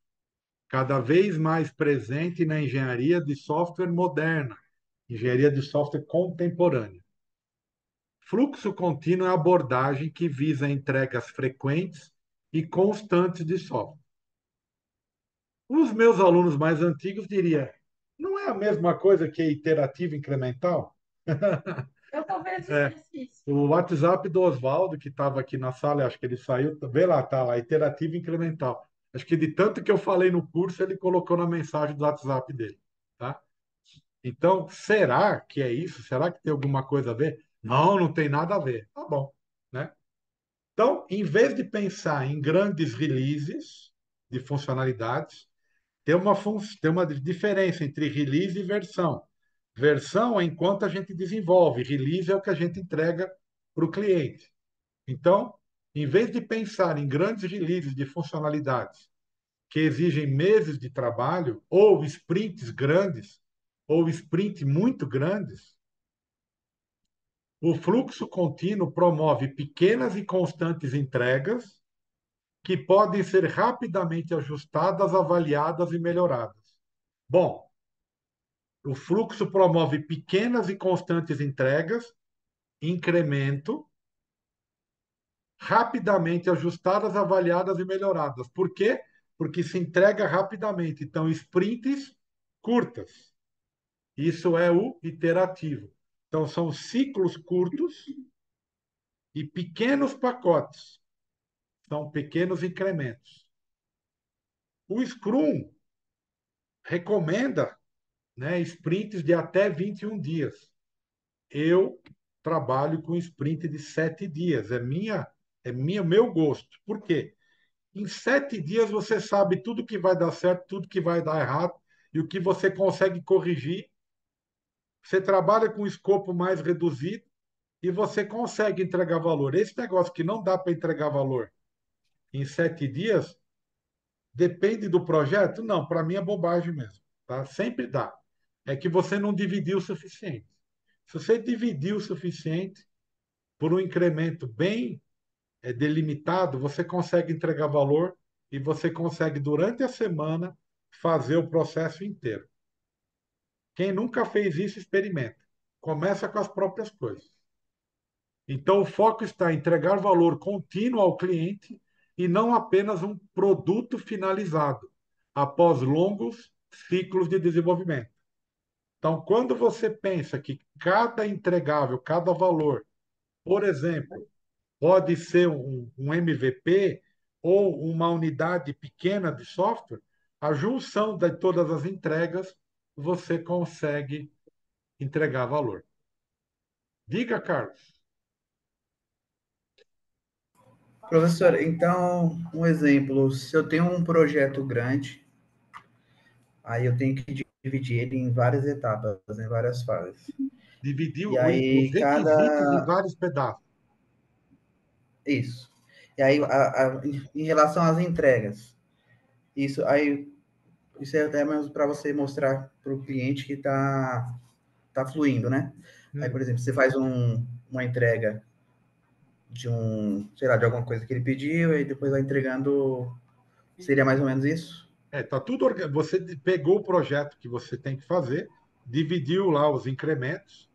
Cada vez mais presente na engenharia de software moderna, engenharia de software contemporânea. Fluxo contínuo é a abordagem que visa entregas frequentes e constantes de software. Os meus alunos mais antigos diriam, não é a mesma coisa que iterativo incremental? Eu talvez É. dissesse isso. O WhatsApp do Oswaldo, que estava aqui na sala, acho que ele saiu, vê lá, tá lá, iterativo incremental. Acho que de tanto que eu falei no curso, ele colocou na mensagem do WhatsApp dele, tá? Então, será que é isso? Será que tem alguma coisa a ver? Não, não tem nada a ver. Tá bom, né? Então, em vez de pensar em grandes releases de funcionalidades, tem uma diferença entre release e versão. Versão é enquanto a gente desenvolve, release é o que a gente entrega para o cliente. Então, Em vez de pensar em grandes releases de funcionalidades que exigem meses de trabalho, ou sprints grandes, ou sprints muito grandes, o fluxo contínuo promove pequenas e constantes entregas que podem ser rapidamente ajustadas, avaliadas e melhoradas. Bom, o fluxo promove pequenas e constantes entregas, incremento, rapidamente ajustadas, avaliadas e melhoradas. Por quê? Porque se entrega rapidamente. Então, sprints curtas. Isso é o iterativo. Então, são ciclos curtos e pequenos pacotes. São pequenos incrementos. O Scrum recomenda, né, sprints de até 21 dias. Eu trabalho com sprint de 7 dias. Meu gosto. Por quê? Em 7 dias você sabe tudo que vai dar certo, tudo que vai dar errado e o que você consegue corrigir. Você trabalha com um escopo mais reduzido e você consegue entregar valor. Esse negócio que não dá para entregar valor em 7 dias, depende do projeto? Não, para mim é bobagem mesmo. Tá? Sempre dá. É que você não dividiu o suficiente. Se você dividir o suficiente por um incremento bem delimitado, você consegue entregar valor e você consegue, durante a semana, fazer o processo inteiro. Quem nunca fez isso, experimenta. Começa com as próprias coisas. Então, o foco está em entregar valor contínuo ao cliente e não apenas um produto finalizado, após longos ciclos de desenvolvimento. Então, quando você pensa que cada entregável, cada valor, por exemplo, pode ser um MVP ou uma unidade pequena de software, a junção de todas as entregas, você consegue entregar valor. Diga, Carlos. Professor, então, um exemplo, se eu tenho um projeto grande, aí eu tenho que dividir ele em várias etapas, em várias fases. Dividir E os aí, requisitos em vários pedaços. Isso. E aí, em relação às entregas, isso é até mesmo para você mostrar para o cliente que tá fluindo, né? Aí, por exemplo, você faz uma entrega sei lá, de alguma coisa que ele pediu, e depois vai entregando. Seria mais ou menos isso? Tá tudo Você pegou o projeto que você tem que fazer, dividiu lá os incrementos,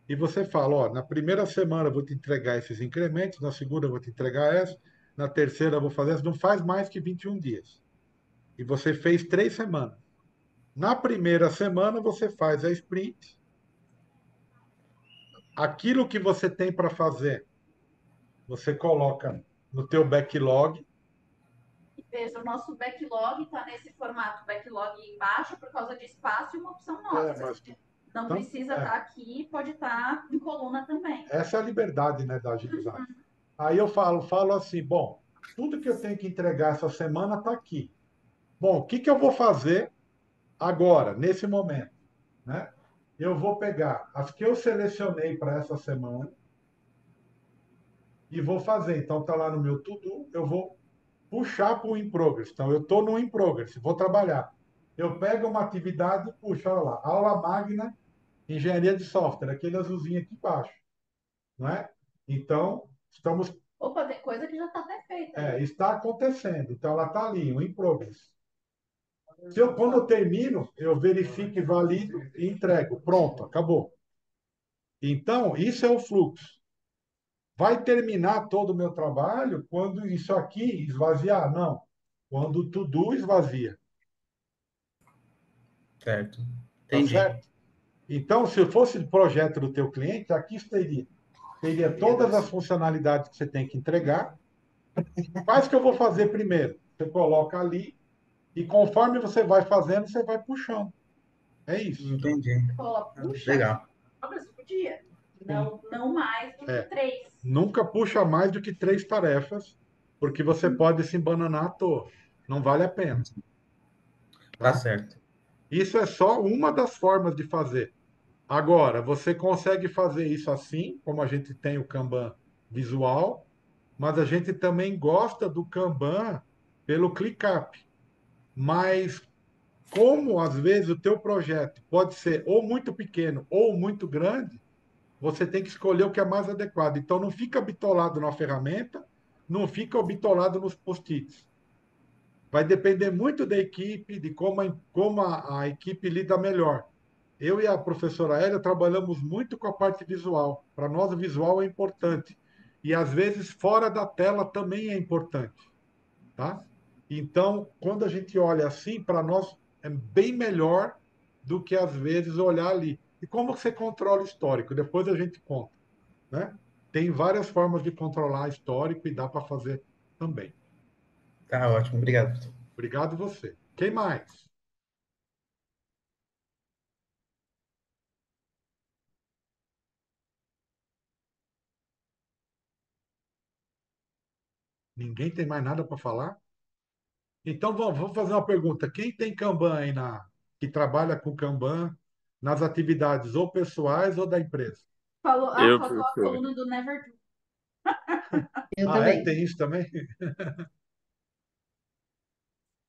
e você fala, ó, na primeira semana eu vou te entregar esses incrementos, na segunda eu vou te entregar essa, na terceira eu vou fazer essa, não faz mais que 21 dias. E você fez 3 semanas. Na primeira semana você faz a sprint, aquilo que você tem para fazer, você coloca no teu backlog. Veja, o nosso backlog está nesse formato backlog embaixo por causa de espaço e uma opção nossa. Não precisa estar aqui, pode estar em coluna também. Essa é a liberdade, né, da agilidade. Aí eu falo assim, bom, tudo que eu tenho que entregar essa semana está aqui. Bom, o que eu vou fazer agora, nesse momento? Né? Eu vou pegar as que eu selecionei para essa semana e vou fazer. Então, está lá no meu to-do, eu vou puxar para o in progress. Então, eu estou no in progress, vou trabalhar. Eu pego uma atividade e puxo, olha lá, aula magna, engenharia de software, aquele azulzinho aqui embaixo. Não é? Então, estamos... Opa, tem coisa que já está até feita. Está acontecendo. Então, ela está ali, um in progress. Quando eu termino, eu verifico, valido e entrego. Pronto, acabou. Então, isso é o fluxo. Vai terminar todo o meu trabalho quando isso aqui esvaziar? Não. Quando o to-do esvazia. Certo. Tá Entendi. certo? Então, se fosse o projeto do teu cliente, aqui teria todas as funcionalidades que você tem que entregar. Quais que eu vou fazer primeiro? Você coloca ali e conforme você vai fazendo, você vai puxando. É isso. Entendi. Puxa, Legal. obras por dia. Não mais do que 3. Nunca puxa mais do que 3 tarefas, porque você pode se embananar à toa. Não vale a pena. Tá certo. Isso é só uma das formas de fazer. Agora, você consegue fazer isso assim, como a gente tem o Kanban visual, mas a gente também gosta do Kanban pelo ClickUp. Mas como às vezes o teu projeto pode ser ou muito pequeno ou muito grande, você tem que escolher o que é mais adequado. Então não fica bitolado na ferramenta, não fica bitolado nos post-its. Vai depender muito da equipe, de como a equipe lida melhor. Eu e a professora Hélia trabalhamos muito com a parte visual. Para nós, o visual é importante. E às vezes fora da tela também é importante, tá? Então, quando a gente olha assim, para nós é bem melhor do que às vezes olhar ali. E como você controla o histórico? Depois a gente conta, né? Tem várias formas de controlar histórico e dá para fazer também. Tá ótimo, obrigado, professor. Obrigado você. Quem mais? Ninguém tem mais nada para falar? Então vamos fazer uma pergunta. Quem tem Kanban aí que trabalha com Kanban nas atividades ou pessoais ou da empresa? Faltou a professor. coluna do Never Do. Eu Ah, é? também. Tem isso também?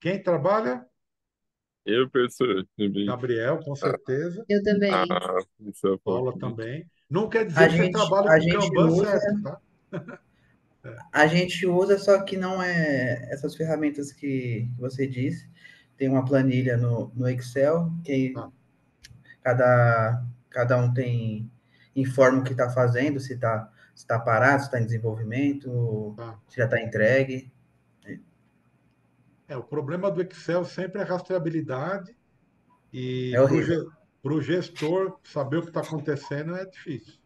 Quem trabalha? Eu, professor, também. Gabriel, com Ah, certeza. Eu também. isso é Paula forte. também. Não quer A dizer que você gente, trabalhe a com o gente Kanban usa, certo, tá? a gente usa, só que não é essas ferramentas que você disse. Tem uma planilha no Excel, que Tá, cada um informa o que está fazendo, se tá parado, se está em desenvolvimento, tá. se já está entregue. O problema do Excel sempre é a rastreabilidade É e horrível. para o gestor saber o que está acontecendo é difícil.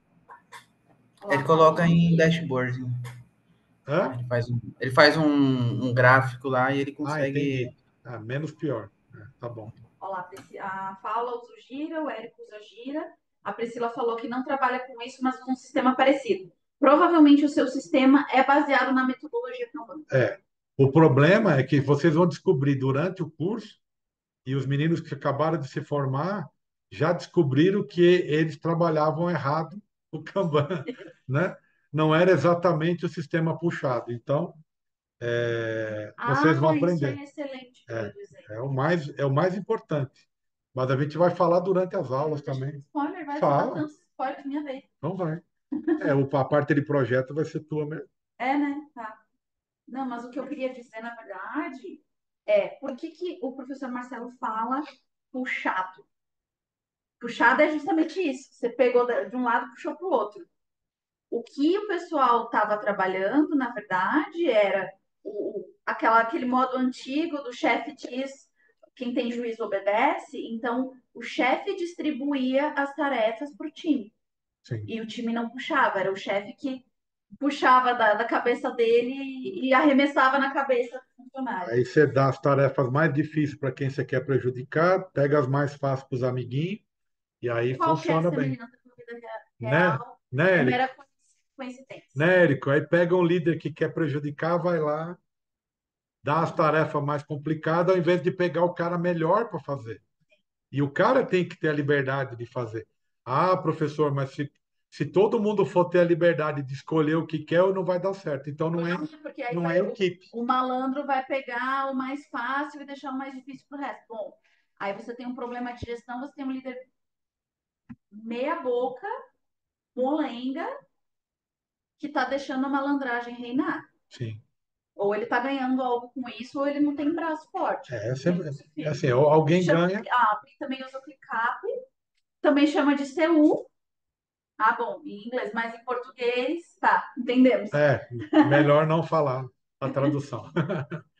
Ele Olá, coloca Paulo. em dashboard. Hã? Ele faz um gráfico lá e ele Ah, consegue. entendi. Ah, menos pior. Tá bom. Olá, a Paula usa o Gira, o Érico usa Gira. A Priscila falou que não trabalha com isso, mas com um sistema parecido. Provavelmente o seu sistema é baseado na metodologia Kanban. O problema é que vocês vão descobrir durante o curso, e os meninos que acabaram de se formar já descobriram que eles trabalhavam errado o Kanban, né? Não era exatamente o sistema puxado. Então, vocês vão Isso aprender. é excelente para É, dizer. é o mais importante. Mas a gente vai falar durante as aulas Deixa também. spoiler, vai, você tá Fala, dando spoiler minha vez. então vai. A parte de projeto vai ser tua mesmo. É, né? Tá. Não, mas o que eu queria dizer, na verdade, por que o professor Marcelo fala puxado? Puxado é justamente isso. Você pegou de um lado e puxou para o outro. O que o pessoal estava trabalhando, na verdade, era aquele modo antigo do chefe diz, quem tem juízo obedece. Então, o chefe distribuía as tarefas para o time. Sim. E o time não puxava, era o chefe que puxava da cabeça dele e arremessava na cabeça do funcionário. Aí você dá as tarefas mais difíceis para quem você quer prejudicar, pega as mais fáceis para os amiguinhos, e aí Qualquer funciona bem. semelhança com a vida Né, real né, é Érico? mera coincidência. Né, Érico? Aí pega um líder que quer prejudicar, vai lá, dá as tarefas mais complicadas, ao invés de pegar o cara melhor para fazer. E o cara tem que ter a liberdade de fazer. Ah, professor, mas se todo mundo for ter a liberdade de escolher o que quer, não vai dar certo. Então Porque aí não é equipe. o malandro vai pegar o mais fácil e deixar o mais difícil para o resto. Bom, aí você tem um problema de gestão, você tem um líder meia boca, molenga, que está deixando a malandragem reinar. Sim. Ou ele está ganhando algo com isso, ou ele não tem braço forte. Assim, alguém ganha. A Pri também usa o ClickUp, também chama de CU. Ah, bom, em inglês, mas em português, tá, entendemos. Melhor não falar a tradução.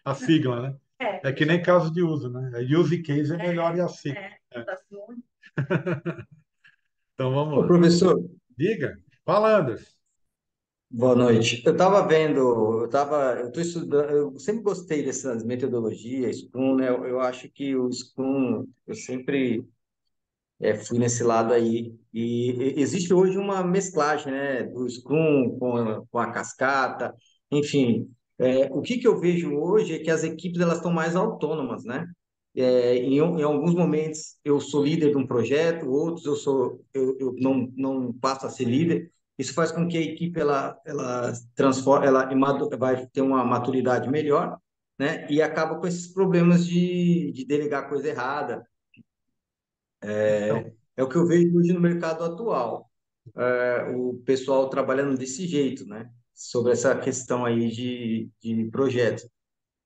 A sigla, né? É que nem caso de uso, né? Use case é melhor e a sigla. Então vamos Ô, lá. professor, Diga. Fala, Anderson. boa noite. Eu estava vendo, eu estou estudando, eu sempre gostei dessas metodologias, Scrum, né? Eu acho que o Scrum, eu sempre fui nesse lado aí. E existe hoje uma mesclagem, né, do Scrum com a cascata, enfim. O que eu vejo hoje é que as equipes elas estão mais autônomas, né? Em alguns momentos eu sou líder de um projeto, outros eu não passo a ser líder. Isso faz com que a equipe ela transforma, ela vai ter uma maturidade melhor, né? E acaba com esses problemas de delegar coisa errada. Então, É o que eu vejo hoje no mercado atual. O pessoal trabalhando desse jeito, né? Sobre essa questão aí de projetos.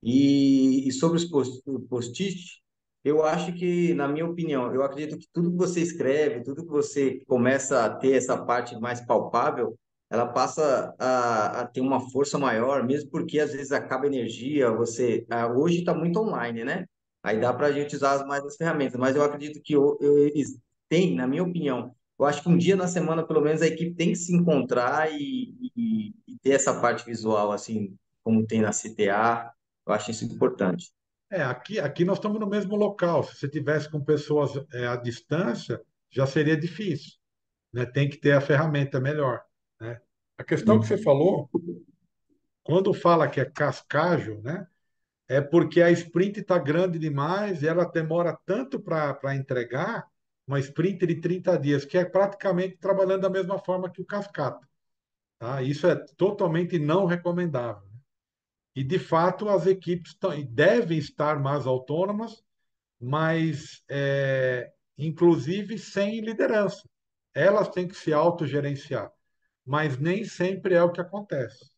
E sobre os post-it, eu acho que, na minha opinião, eu acredito que tudo que você escreve, tudo que você começa a ter essa parte mais palpável, ela passa a ter uma força maior, mesmo porque às vezes acaba energia, hoje está muito online, né? Aí dá para a gente usar mais as ferramentas, mas eu acredito que eles têm, na minha opinião, eu acho que um dia na semana, pelo menos, a equipe tem que se encontrar e ter essa parte visual, assim, como tem na CTA. Eu acho isso importante. aqui nós estamos no mesmo local. Se você tivesse com pessoas à distância, já seria difícil, né? Tem que ter a ferramenta melhor, né? A questão que você Uhum. falou, quando fala que é cascagem, né? É porque a sprint está grande demais e ela demora tanto para entregar uma sprint de 30 dias, que é praticamente trabalhando da mesma forma que o cascata. Tá? Isso é totalmente não recomendável. E, de fato, as equipes devem estar mais autônomas, mas, inclusive, sem liderança. Elas têm que se autogerenciar, mas nem sempre é o que acontece.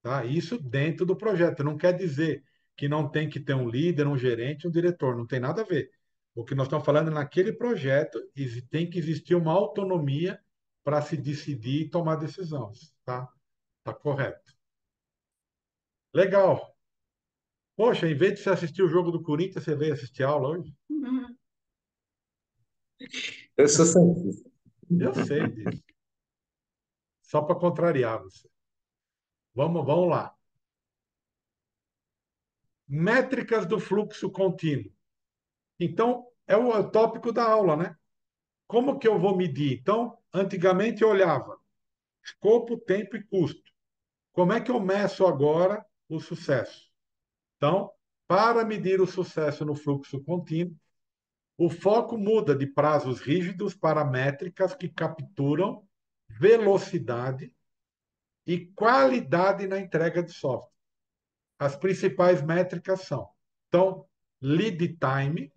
Tá? Isso dentro do projeto. Não quer dizer que não tem que ter um líder, um gerente, um diretor. Não tem nada a ver. O que nós estamos falando é naquele projeto, tem que existir uma autonomia para se decidir e tomar decisões. Tá? Tá correto. Legal. Poxa, em vez de você assistir o jogo do Corinthians, você veio assistir aula hoje? Uhum. Eu sou santista. Eu sei disso. Só para contrariar você. Vamos lá. Métricas do fluxo contínuo. Então, é o tópico da aula, né? Como que eu vou medir? Então, antigamente eu olhava escopo, tempo e custo. Como é que eu meço agora o sucesso? Então, para medir o sucesso no fluxo contínuo, o foco muda de prazos rígidos para métricas que capturam velocidade e qualidade na entrega de software. As principais métricas são, então, lead time,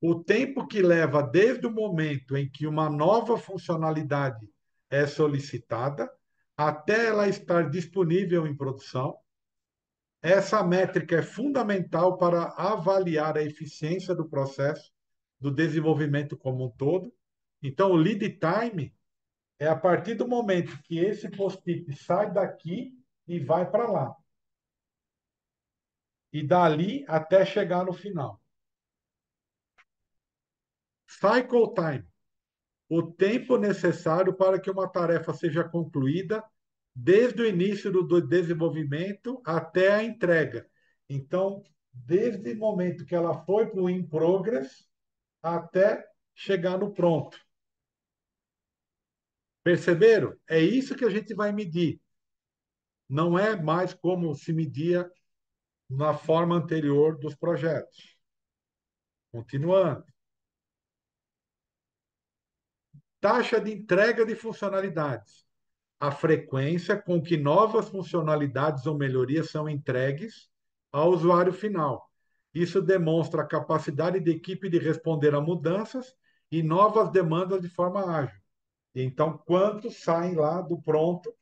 o tempo que leva desde o momento em que uma nova funcionalidade é solicitada até ela estar disponível em produção. Essa métrica é fundamental para avaliar a eficiência do processo do desenvolvimento como um todo. Então, o lead time é a partir do momento que esse post-it sai daqui e vai para lá. E dali até chegar no final. Cycle time, o tempo necessário para que uma tarefa seja concluída desde o início do desenvolvimento até a entrega. Então, desde o momento que ela foi para o in progress até chegar no pronto. Perceberam? É isso que a gente vai medir. Não é mais como se media na forma anterior dos projetos. Continuando. Taxa de entrega de funcionalidades. A frequência com que novas funcionalidades ou melhorias são entregues ao usuário final. Isso demonstra a capacidade da equipe de responder a mudanças e novas demandas de forma ágil. Então, quantos saem lá do pronto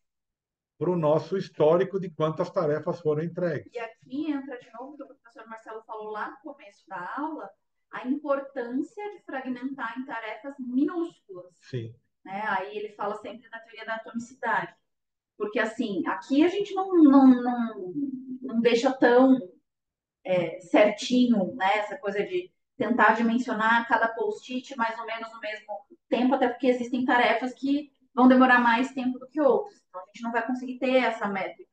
para o nosso histórico de quantas tarefas foram entregues? E aqui entra de novo o que o professor Marcelo falou lá no começo da aula, a importância de fragmentar em tarefas minúsculas. Sim. Né? Aí ele fala sempre da teoria da atomicidade. Porque, assim, aqui a gente não deixa tão certinho, né? Essa coisa de tentar dimensionar cada post-it mais ou menos no mesmo tempo, até porque existem tarefas que vão demorar mais tempo do que outras. Então, a gente não vai conseguir ter essa métrica.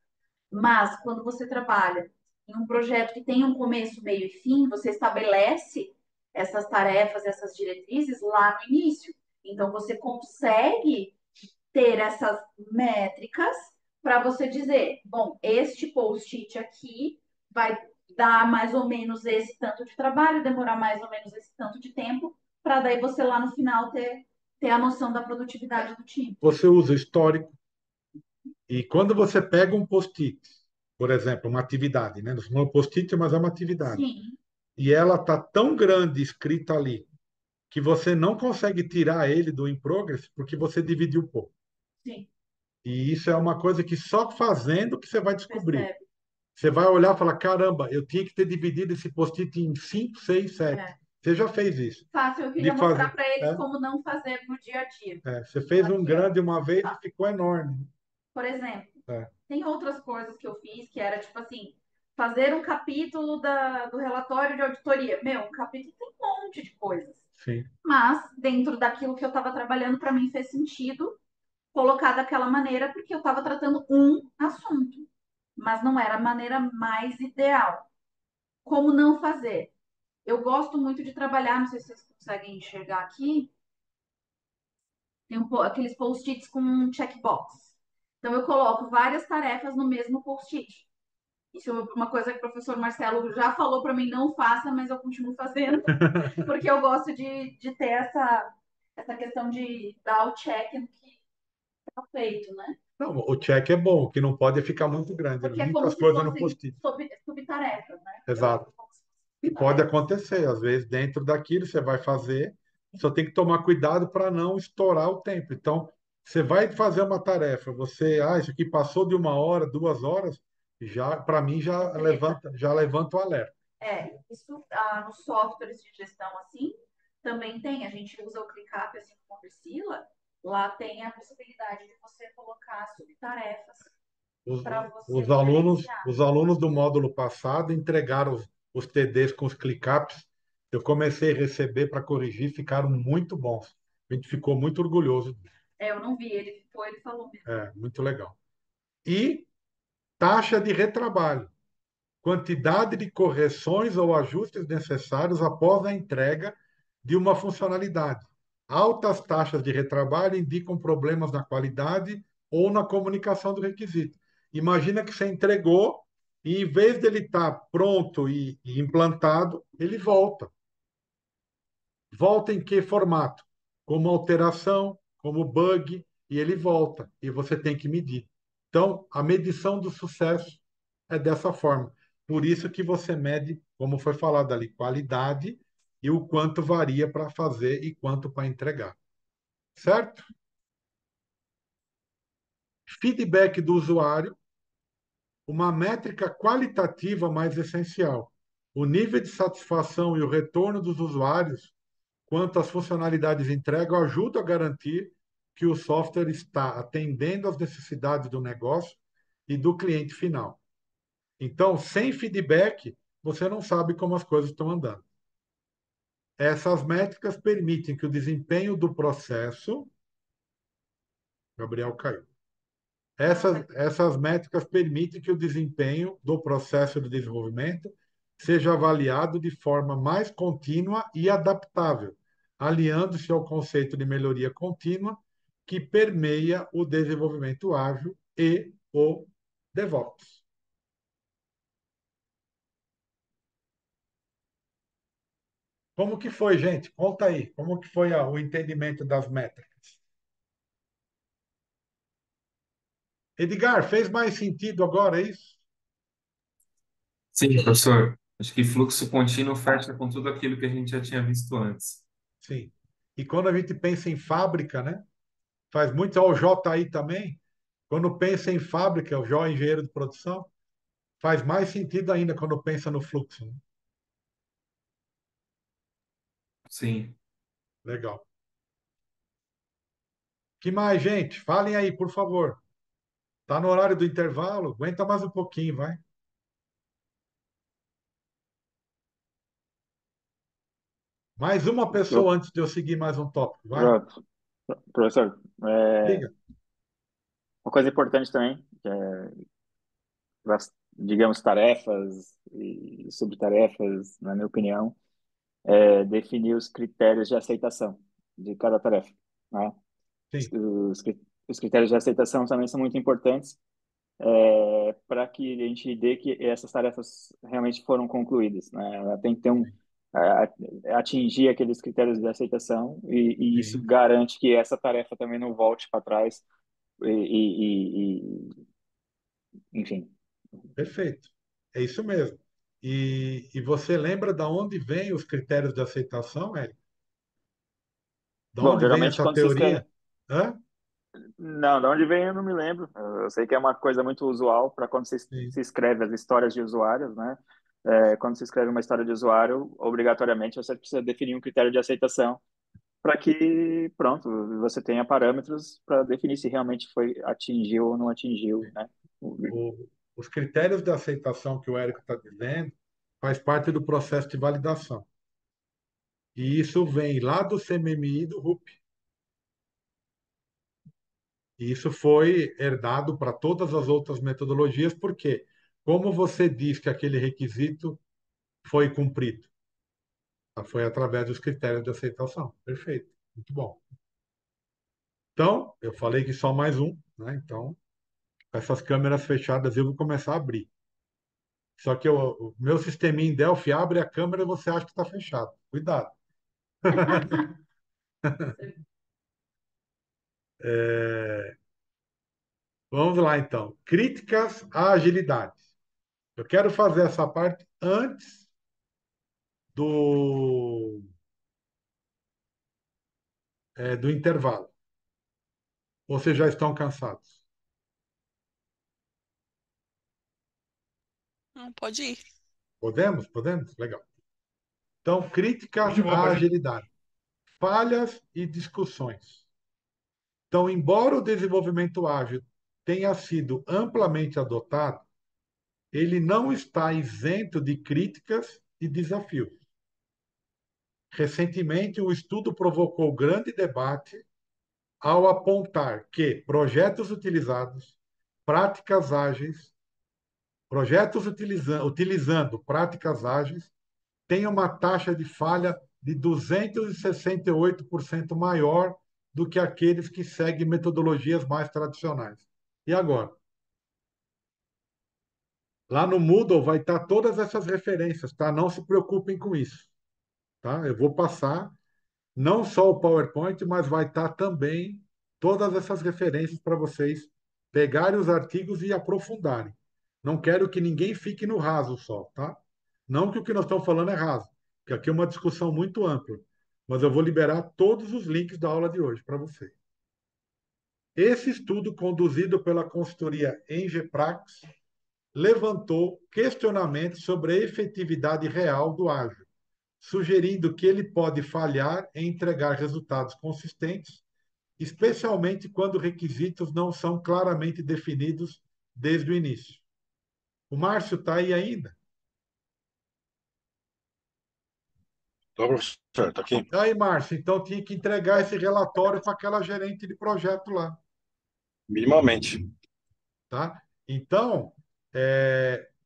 Mas, quando você trabalha em um projeto que tem um começo, meio e fim, você estabelece essas tarefas, essas diretrizes lá no início. Então, você consegue ter essas métricas para você dizer, bom, este post-it aqui vai dar mais ou menos esse tanto de trabalho, demorar mais ou menos esse tanto de tempo, para daí você lá no final ter a noção da produtividade do time. Você usa histórico, E quando você pega um post-it, por exemplo, uma atividade, né? Não é um post-it, mas é uma atividade. Sim, E ela tá tão grande escrita ali que você não consegue tirar ele do in progress porque você dividiu pouco. sim, E isso é uma coisa que só fazendo que você vai descobrir. percebe. Você vai olhar e falar, caramba, eu tinha que ter dividido esse post-it em 5, 6, 7. É. Você já fez isso. Fácil, eu De queria mostrar fazer. para eles É, como não fazer no dia a dia. você fez um Aqui, ó. grande uma vez e ficou enorme. Por exemplo, É, tem outras coisas que eu fiz que era tipo assim, fazer um capítulo do relatório de auditoria. Meu, um capítulo tem um monte de coisas. sim. Mas, dentro daquilo que eu estava trabalhando, para mim fez sentido colocar daquela maneira, porque eu estava tratando um assunto. Mas não era a maneira mais ideal. Como não fazer? Eu gosto muito de trabalhar, não sei se vocês conseguem enxergar aqui, tem aqueles post-its com um checkbox. Então, eu coloco várias tarefas no mesmo post-it. Isso é uma coisa que o professor Marcelo já falou para mim, não faça, mas eu continuo fazendo, porque eu gosto de ter essa questão de dar o check no que está feito, né? Não, o check é bom, o que não pode é ficar muito grande. Porque é como Muitas se coisas no fossem post-it. subtarefas, né? Exato. E pode Subtarefas. acontecer, às vezes, dentro daquilo você vai fazer, só tem que tomar cuidado para não estourar o tempo. Então, você vai fazer uma tarefa, isso aqui passou de 1 hora, 2 horas, já, para mim, já levanta o alerta. Isso nos softwares de gestão assim, também tem. A gente usa o ClickUp assim como a Priscila, lá tem a possibilidade de você colocar subtarefas Os, para você os alunos, gerenciar. os alunos do módulo passado entregaram os TDs com os ClickUps. Eu comecei a receber para corrigir, ficaram muito bons. A gente ficou muito orgulhoso. Eu não vi, ele falou mesmo. Muito legal. E taxa de retrabalho, quantidade de correções ou ajustes necessários após a entrega de uma funcionalidade. Altas taxas de retrabalho indicam problemas na qualidade ou na comunicação do requisito. Imagina que você entregou e, em vez dele estar pronto e implantado, ele volta. Volta em que formato? Como alteração, como bug, e ele volta. E você tem que medir. Então, a medição do sucesso é dessa forma. Por isso que você mede, como foi falado ali, qualidade e o quanto varia para fazer e quanto para entregar. Certo? Feedback do usuário, uma métrica qualitativa mais essencial. O nível de satisfação e o retorno dos usuários quanto às funcionalidades entregue ajudam a garantir que o software está atendendo às necessidades do negócio e do cliente final. Então, sem feedback, você não sabe como as coisas estão andando. Essas métricas permitem que o desempenho do processo. Gabriel caiu. Essas métricas permitem que o desempenho do processo de desenvolvimento seja avaliado de forma mais contínua e adaptável, aliando-se ao conceito de melhoria contínua que permeia o desenvolvimento ágil e o DevOps. Como que foi, gente? Conta aí. Como que foi o entendimento das métricas? Edgar, fez mais sentido agora, é isso? Sim, professor. Acho que fluxo contínuo fecha com tudo aquilo que a gente já tinha visto antes. Sim. E quando a gente pensa em fábrica, né? Faz muito ao JI também. Quando pensa em fábrica, o J engenheiro de produção, faz mais sentido ainda quando pensa no fluxo, né? Sim. Legal. Que mais, gente? Falem aí, por favor. Tá no horário do intervalo? Aguenta mais um pouquinho, vai. Mais uma Eu, pessoa antes de eu seguir mais um tópico, vai. pronto. Professor, Diga. uma coisa importante também, que é, digamos, tarefas e subtarefas, na minha opinião, é definir os critérios de aceitação de cada tarefa, né? Sim, Os, os critérios de aceitação também são muito importantes para que a gente dê que essas tarefas realmente foram concluídas, né? Ela tem que ter atingir aqueles critérios de aceitação e isso sim, garante que essa tarefa também não volte para trás Enfim. Perfeito. É isso mesmo. E você lembra da onde vêm os critérios de aceitação, Érico? Da Bom, onde vem geralmente essa quando se escreve. teoria? Hã? Não, de onde vem eu não me lembro. Eu sei que é uma coisa muito usual para quando Sim. se escreve as histórias de usuários, né? Quando se escreve uma história de usuário, obrigatoriamente você precisa definir um critério de aceitação para que, pronto, você tenha parâmetros para definir se realmente foi atingiu ou não atingiu, né? Os critérios de aceitação que o Érico está dizendo faz parte do processo de validação. E isso vem lá do CMMI e do RUP. E isso foi herdado para todas as outras metodologias, porque como você diz que aquele requisito foi cumprido? Foi através dos critérios de aceitação. Perfeito. Muito bom. Então, eu falei que só mais um, né? Então, com essas câmeras fechadas eu vou começar a abrir. Só que o meu sisteminha em Delphi abre a câmera e você acha que está fechado. Cuidado. É, vamos lá, então. Críticas à agilidade. Eu quero fazer essa parte antes do, do intervalo. Ou vocês já estão cansados? Não, pode ir. Podemos? Podemos? Legal. Então, críticas Pode ir, à pode ir. agilidade. Falhas e discussões. Então, embora o desenvolvimento ágil tenha sido amplamente adotado, ele não está isento de críticas e desafios. Recentemente, um estudo provocou grande debate ao apontar que projetos utilizados, práticas ágeis, projetos utilizando práticas ágeis têm uma taxa de falha de 268% maior do que aqueles que seguem metodologias mais tradicionais. E agora? Lá no Moodle vai estar todas essas referências, tá? Não se preocupem com isso, tá? Eu vou passar não só o PowerPoint, mas vai estar também todas essas referências para vocês pegarem os artigos e aprofundarem. Não quero que ninguém fique no raso só, tá? Não que o que nós estamos falando é raso, porque aqui é uma discussão muito ampla, mas eu vou liberar todos os links da aula de hoje para vocês. Esse estudo, conduzido pela consultoria Engeprax, levantou questionamentos sobre a efetividade real do ágil, sugerindo que ele pode falhar em entregar resultados consistentes, especialmente quando requisitos não são claramente definidos desde o início. O Márcio está aí ainda? Tô, professor, tô aqui. Aí, Márcio, então tinha que entregar esse relatório para aquela gerente de projeto lá, Minimamente. tá? Então,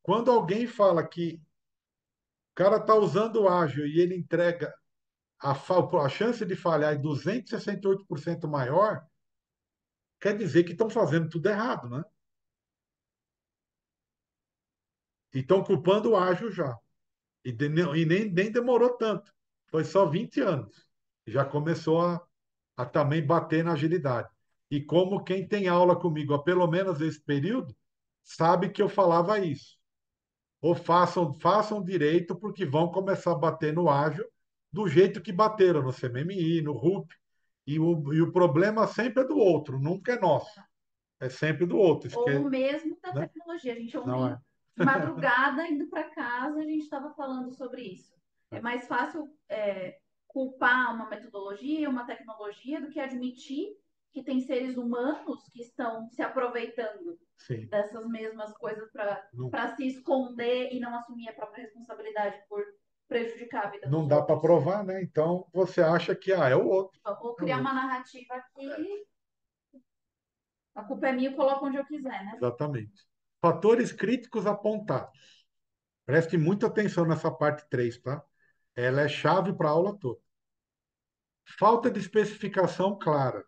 quando alguém fala que o cara está usando o ágil e ele entrega a chance de falhar é 268% maior, quer dizer que estão fazendo tudo errado, né? E estão culpando o ágil já. E nem demorou tanto. Foi só 20 anos. Já começou a também bater na agilidade. E como quem tem aula comigo há pelo menos esse período, sabe que eu falava isso. Ou façam direito, porque vão começar a bater no ágil do jeito que bateram no CMMI, no RUP. E o problema sempre é do outro, nunca é nosso. É sempre do outro. Ou mesmo da Né? tecnologia. A gente Não ontem, é. de madrugada, indo para casa, a gente estava falando sobre isso. É mais fácil culpar uma metodologia, uma tecnologia, do que admitir que tem seres humanos que estão se aproveitando Sim. dessas mesmas coisas Não, para se esconder e não assumir a própria responsabilidade por prejudicar a vida não dos dá para outros. provar, né? Então você acha que é o outro. Vou É o criar outro. uma narrativa que a culpa é minha e coloco onde eu quiser, né? Exatamente. Fatores críticos apontados. Preste muita atenção nessa parte 3, tá? Ela é chave para a aula toda. Falta de especificação clara.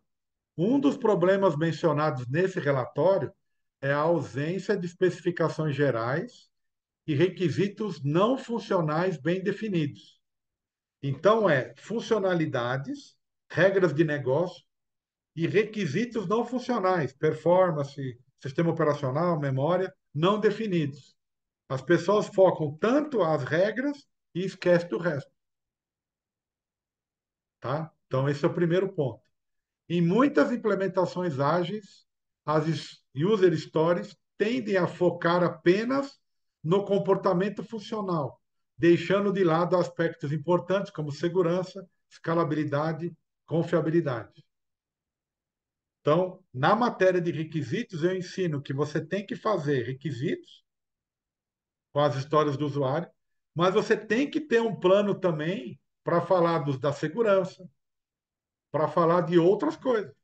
Um dos problemas mencionados nesse relatório é a ausência de especificações gerais e requisitos não funcionais bem definidos. Então, funcionalidades, regras de negócio, e requisitos não funcionais, performance, sistema operacional, memória, não definidos. As pessoas focam tanto as regras e esquecem do resto, tá? Então, esse é o primeiro ponto. Em muitas implementações ágeis, as user stories tendem a focar apenas no comportamento funcional, deixando de lado aspectos importantes como segurança, escalabilidade, confiabilidade. Então, na matéria de requisitos, eu ensino que você tem que fazer requisitos com as histórias do usuário, mas você tem que ter um plano também para falar da segurança, para falar de outras coisas.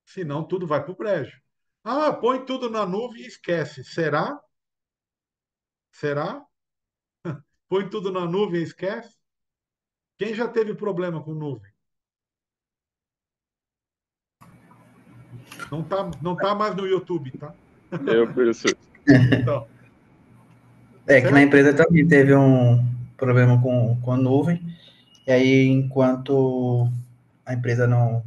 Senão tudo vai para o brejo. Ah, põe tudo na nuvem e esquece. Será? Será? Põe tudo na nuvem e esquece? Quem já teve problema com nuvem? Não tá mais no YouTube, tá? Professor. Então, Que na certo? empresa também teve um problema com a nuvem, e aí, enquanto a empresa não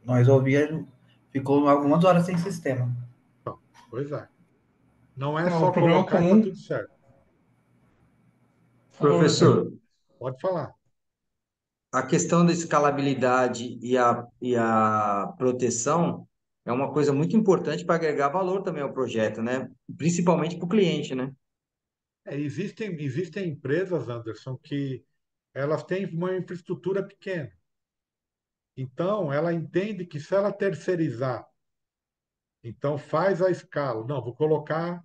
resolvia, ficou algumas horas sem sistema. Então, pois é. Não é O só problema colocar e tá comum, tudo certo. Professor, Pode falar. a questão da escalabilidade e a proteção é uma coisa muito importante para agregar valor também ao projeto, né? Principalmente para o cliente, né? Existem empresas, Anderson, que elas têm uma infraestrutura pequena. Então, ela entende que se ela terceirizar, então faz a escala. Não, vou colocar,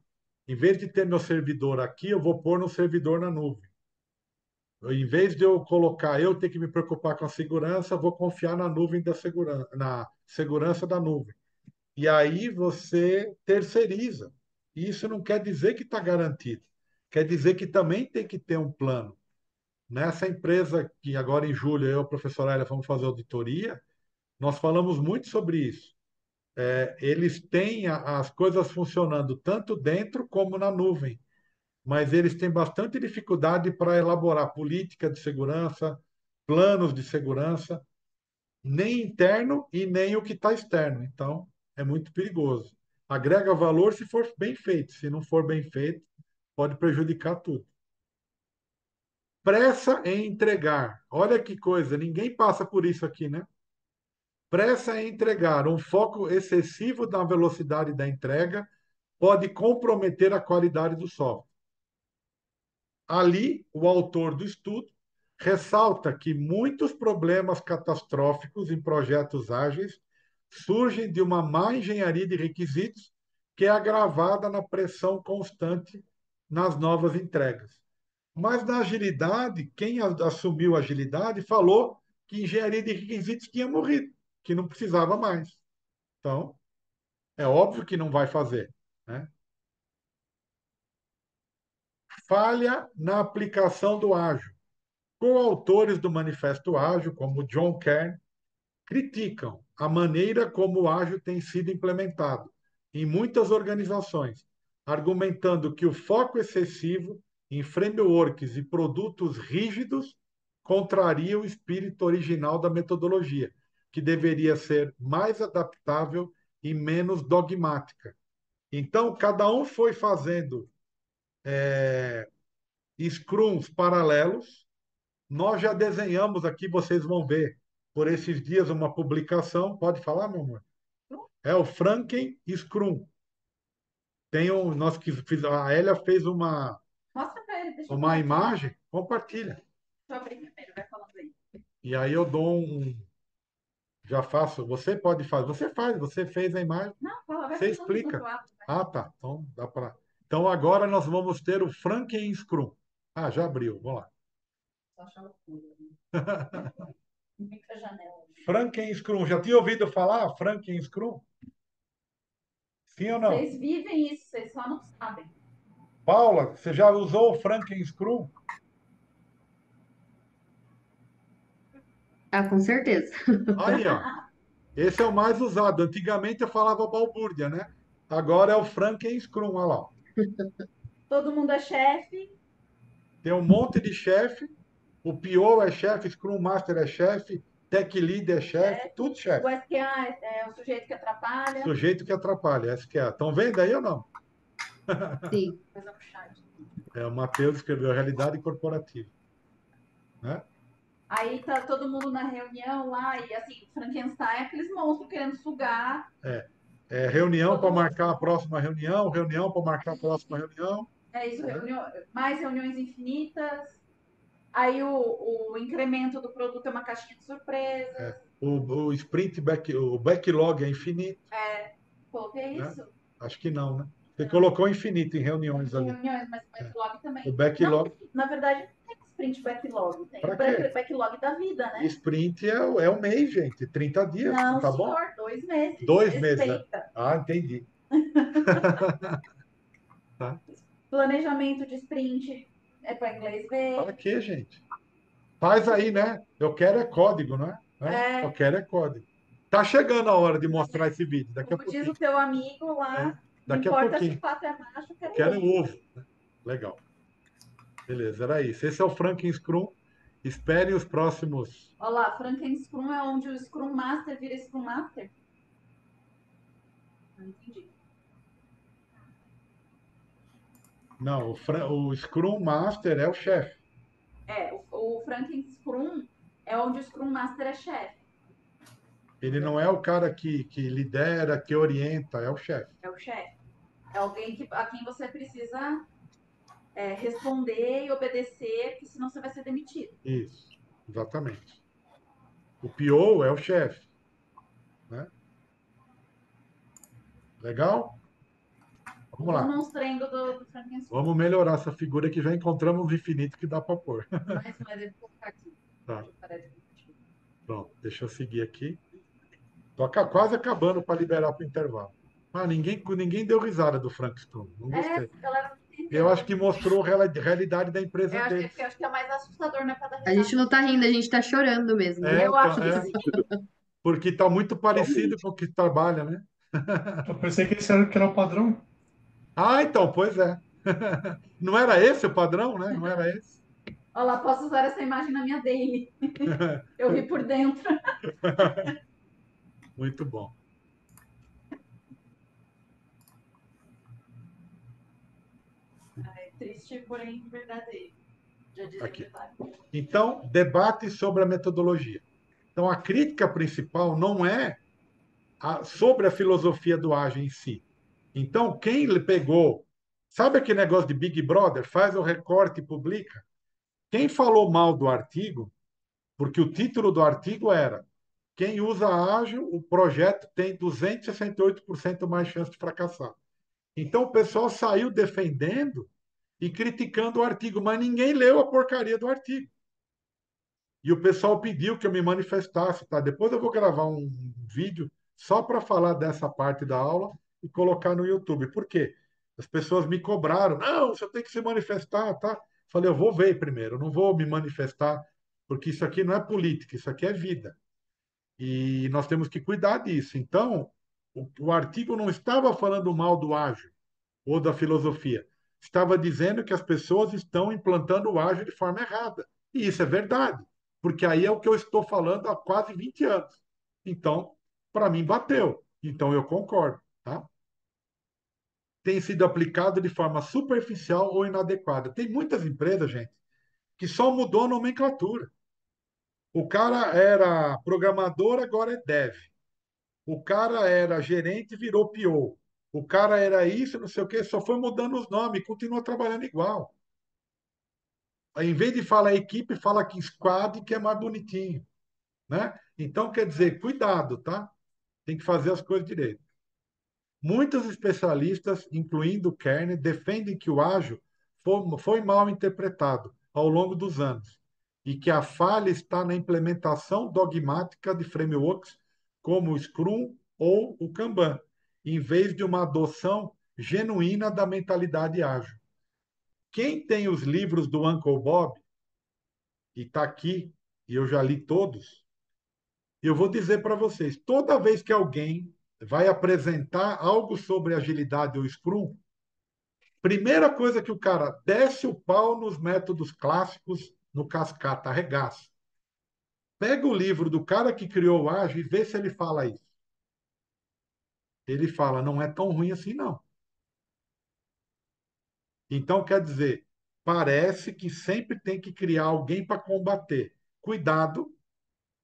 em vez de ter meu servidor aqui, eu vou pôr no servidor na nuvem. Em vez de eu colocar, eu ter que me preocupar com a segurança, vou confiar na nuvem da segurança, na segurança da nuvem. E aí você terceiriza. E isso não quer dizer que está garantido. Quer dizer que também tem que ter um plano. Nessa empresa que agora em julho eu e a professora Elia vamos fazer auditoria, nós falamos muito sobre isso. Eles têm as coisas funcionando tanto dentro como na nuvem, mas eles têm bastante dificuldade para elaborar política de segurança, planos de segurança, nem interno e nem o que está externo. Então, é muito perigoso. Agrega valor se for bem feito, se não for bem feito, pode prejudicar tudo. Pressa em entregar. Olha que coisa, ninguém passa por isso aqui, né? Pressa em entregar. Um foco excessivo na velocidade da entrega pode comprometer a qualidade do software. Ali, o autor do estudo ressalta que muitos problemas catastróficos em projetos ágeis surgem de uma má engenharia de requisitos que é agravada na pressão constante nas novas entregas. Mas na agilidade, quem assumiu a agilidade falou que engenharia de requisitos tinha morrido, que não precisava mais. Então, é óbvio que não vai fazer, né? Falha na aplicação do ágil. Coautores do Manifesto Ágil, como John Kern, criticam a maneira como o ágil tem sido implementado em muitas organizações, argumentando que o foco excessivo em frameworks e produtos rígidos contraria o espírito original da metodologia, que deveria ser mais adaptável e menos dogmática. Então, cada um foi fazendo scrums paralelos. Nós já desenhamos aqui, vocês vão ver por esses dias uma publicação. Pode falar, meu amor? É o Franken Scrum. Nós que a Elia fez Mostra pra ele, deixa eu uma ver. imagem, compartilha. Deixa eu abrir primeiro, vai falando aí. E aí eu dou já faço. Você pode fazer. Você faz, você fez a imagem. Não, fala, vai Você falando enquanto explica. eu abro. Ah, tá. Então dá para. Então agora nós vamos ter o Franken Scrum. Ah, já abriu. Vamos lá. Só achar o fundo. Muita janela. Franken Scrum. Já tinha ouvido falar Franken Scrum? Sim ou não? Vocês vivem isso, vocês só não sabem. Paula, você já usou o Franken Scrum? Ah, com certeza. Aí, ó. Esse é o mais usado. Antigamente eu falava balbúrdia, né? Agora é o Franken Scrum, olha lá. Todo mundo é chefe. Tem um monte de chefe. O PO é chefe, Scrum Master é chefe, Tech lead é chefe, tudo O chefe. SQA é o sujeito que atrapalha. Sujeito que atrapalha, SQA. Estão vendo aí ou não? Sim. Coisa no chat. O Matheus escreveu realidade corporativa. Né? Aí tá todo mundo na reunião lá e assim, Frankenstein é aqueles monstros querendo sugar. Reunião para marcar a próxima reunião, reunião para marcar a próxima reunião. É isso, mais reuniões infinitas. Aí o incremento do produto é uma caixinha de surpresas. O sprint, o backlog é infinito. Coloquei Né? isso? Acho que não, né? Você colocou infinito em reuniões ali. Reuniões, mas o backlog também. O backlog. Não, na verdade, não tem sprint backlog. Tem Pra o quê? backlog da vida, né? Sprint é o mês, gente. 30 dias, Não, tá senhor, bom? 2 meses. 2 meses. Né? Respeita. Ah, entendi. Tá. Planejamento de sprint é para inglês ver. Para quê, gente? Faz aí, né? Eu quero é código, né? Eu quero é código. Tá chegando a hora de mostrar esse vídeo. Daqui a Como diz pouquinho. o teu amigo lá, não Daqui a importa se pouquinho. o pato é macho, Eu quero ovo. Né? Legal. Beleza, era isso. Esse é o Franken Scrum. Espere os próximos. Olha lá, Franken Scrum é onde o Scrum Master vira Scrum Master? Não entendi. Não, o Scrum Master é o chefe. O Franken Scrum é onde o Scrum Master é chefe. Ele não é o cara que lidera, que orienta, é o chefe. É o chefe. É alguém a quem você precisa responder e obedecer, porque senão você vai ser demitido. Isso, exatamente. O PO é o chefe. Né? Legal? Vamos lá. Demonstrando do Franken Scrum. Vamos melhorar essa figura que já encontramos o infinito que dá para pôr. Mas eu vou colocar aqui. Tá. Pronto, deixa eu seguir aqui. Tô quase acabando para liberar para o intervalo. Ah, ninguém deu risada do Frank Scrum. Não gostei. Galera, Eu acho que mostrou a realidade da empresa dele. Eu acho que é mais assustador, né? A gente não tá rindo, a gente tá chorando mesmo. Eu acho que sim. Porque está muito parecido com o que trabalha, né? Eu pensei que esse era o padrão. Ah, então, pois é. Não era esse o padrão, né? Não era esse. Olha lá, posso usar essa imagem na minha daily. Eu ri por dentro. Muito bom. É triste, porém verdadeiro. Já dizia Aqui. Então, debate sobre a metodologia. Então, a crítica principal não é sobre a filosofia do ágil em si. Então, quem pegou, sabe aquele negócio de Big Brother, faz o recorte e publica? Quem falou mal do artigo, porque o título do artigo era: quem usa ágil, o projeto tem 268% mais chance de fracassar. Então, o pessoal saiu defendendo e criticando o artigo, mas ninguém leu a porcaria do artigo. E o pessoal pediu que eu me manifestasse, tá? Depois eu vou gravar um vídeo só para falar dessa parte da aula e colocar no YouTube. Por quê? As pessoas me cobraram. Não, você tem que se manifestar, tá? Falei, eu vou ver primeiro, eu não vou me manifestar, porque isso aqui não é política, isso aqui é vida. E nós temos que cuidar disso. Então, o artigo não estava falando mal do ágil ou da filosofia. Estava dizendo que as pessoas estão implantando o ágil de forma errada. E isso é verdade, porque aí é o que eu estou falando há quase 20 anos. Então, para mim, bateu. Então, eu concordo. Tá? Tem sido aplicado de forma superficial ou inadequada. Tem muitas empresas, gente, que só mudou a nomenclatura. O cara era programador, agora é dev. O cara era gerente, virou PO. O cara era isso, não sei o quê, só foi mudando os nomes, continua trabalhando igual. Aí, em vez de falar equipe, fala que squad, que é mais bonitinho, né? Então, quer dizer, cuidado, tá? Tem que fazer as coisas direito. Muitos especialistas, incluindo o Kern, defendem que o ágil foi mal interpretado ao longo dos anos e que a falha está na implementação dogmática de frameworks como o Scrum ou o Kanban, em vez de uma adoção genuína da mentalidade ágil. Quem tem os livros do Uncle Bob, e está aqui, e eu já li todos, eu vou dizer para vocês, toda vez que alguém vai apresentar algo sobre agilidade ou Scrum, primeira coisa que o cara desce o pau nos métodos clássicos, no cascata, arregaça. Pega o livro do cara que criou o ágil e vê se ele fala isso. Ele fala, não é tão ruim assim, não. Então, quer dizer, parece que sempre tem que criar alguém para combater. Cuidado,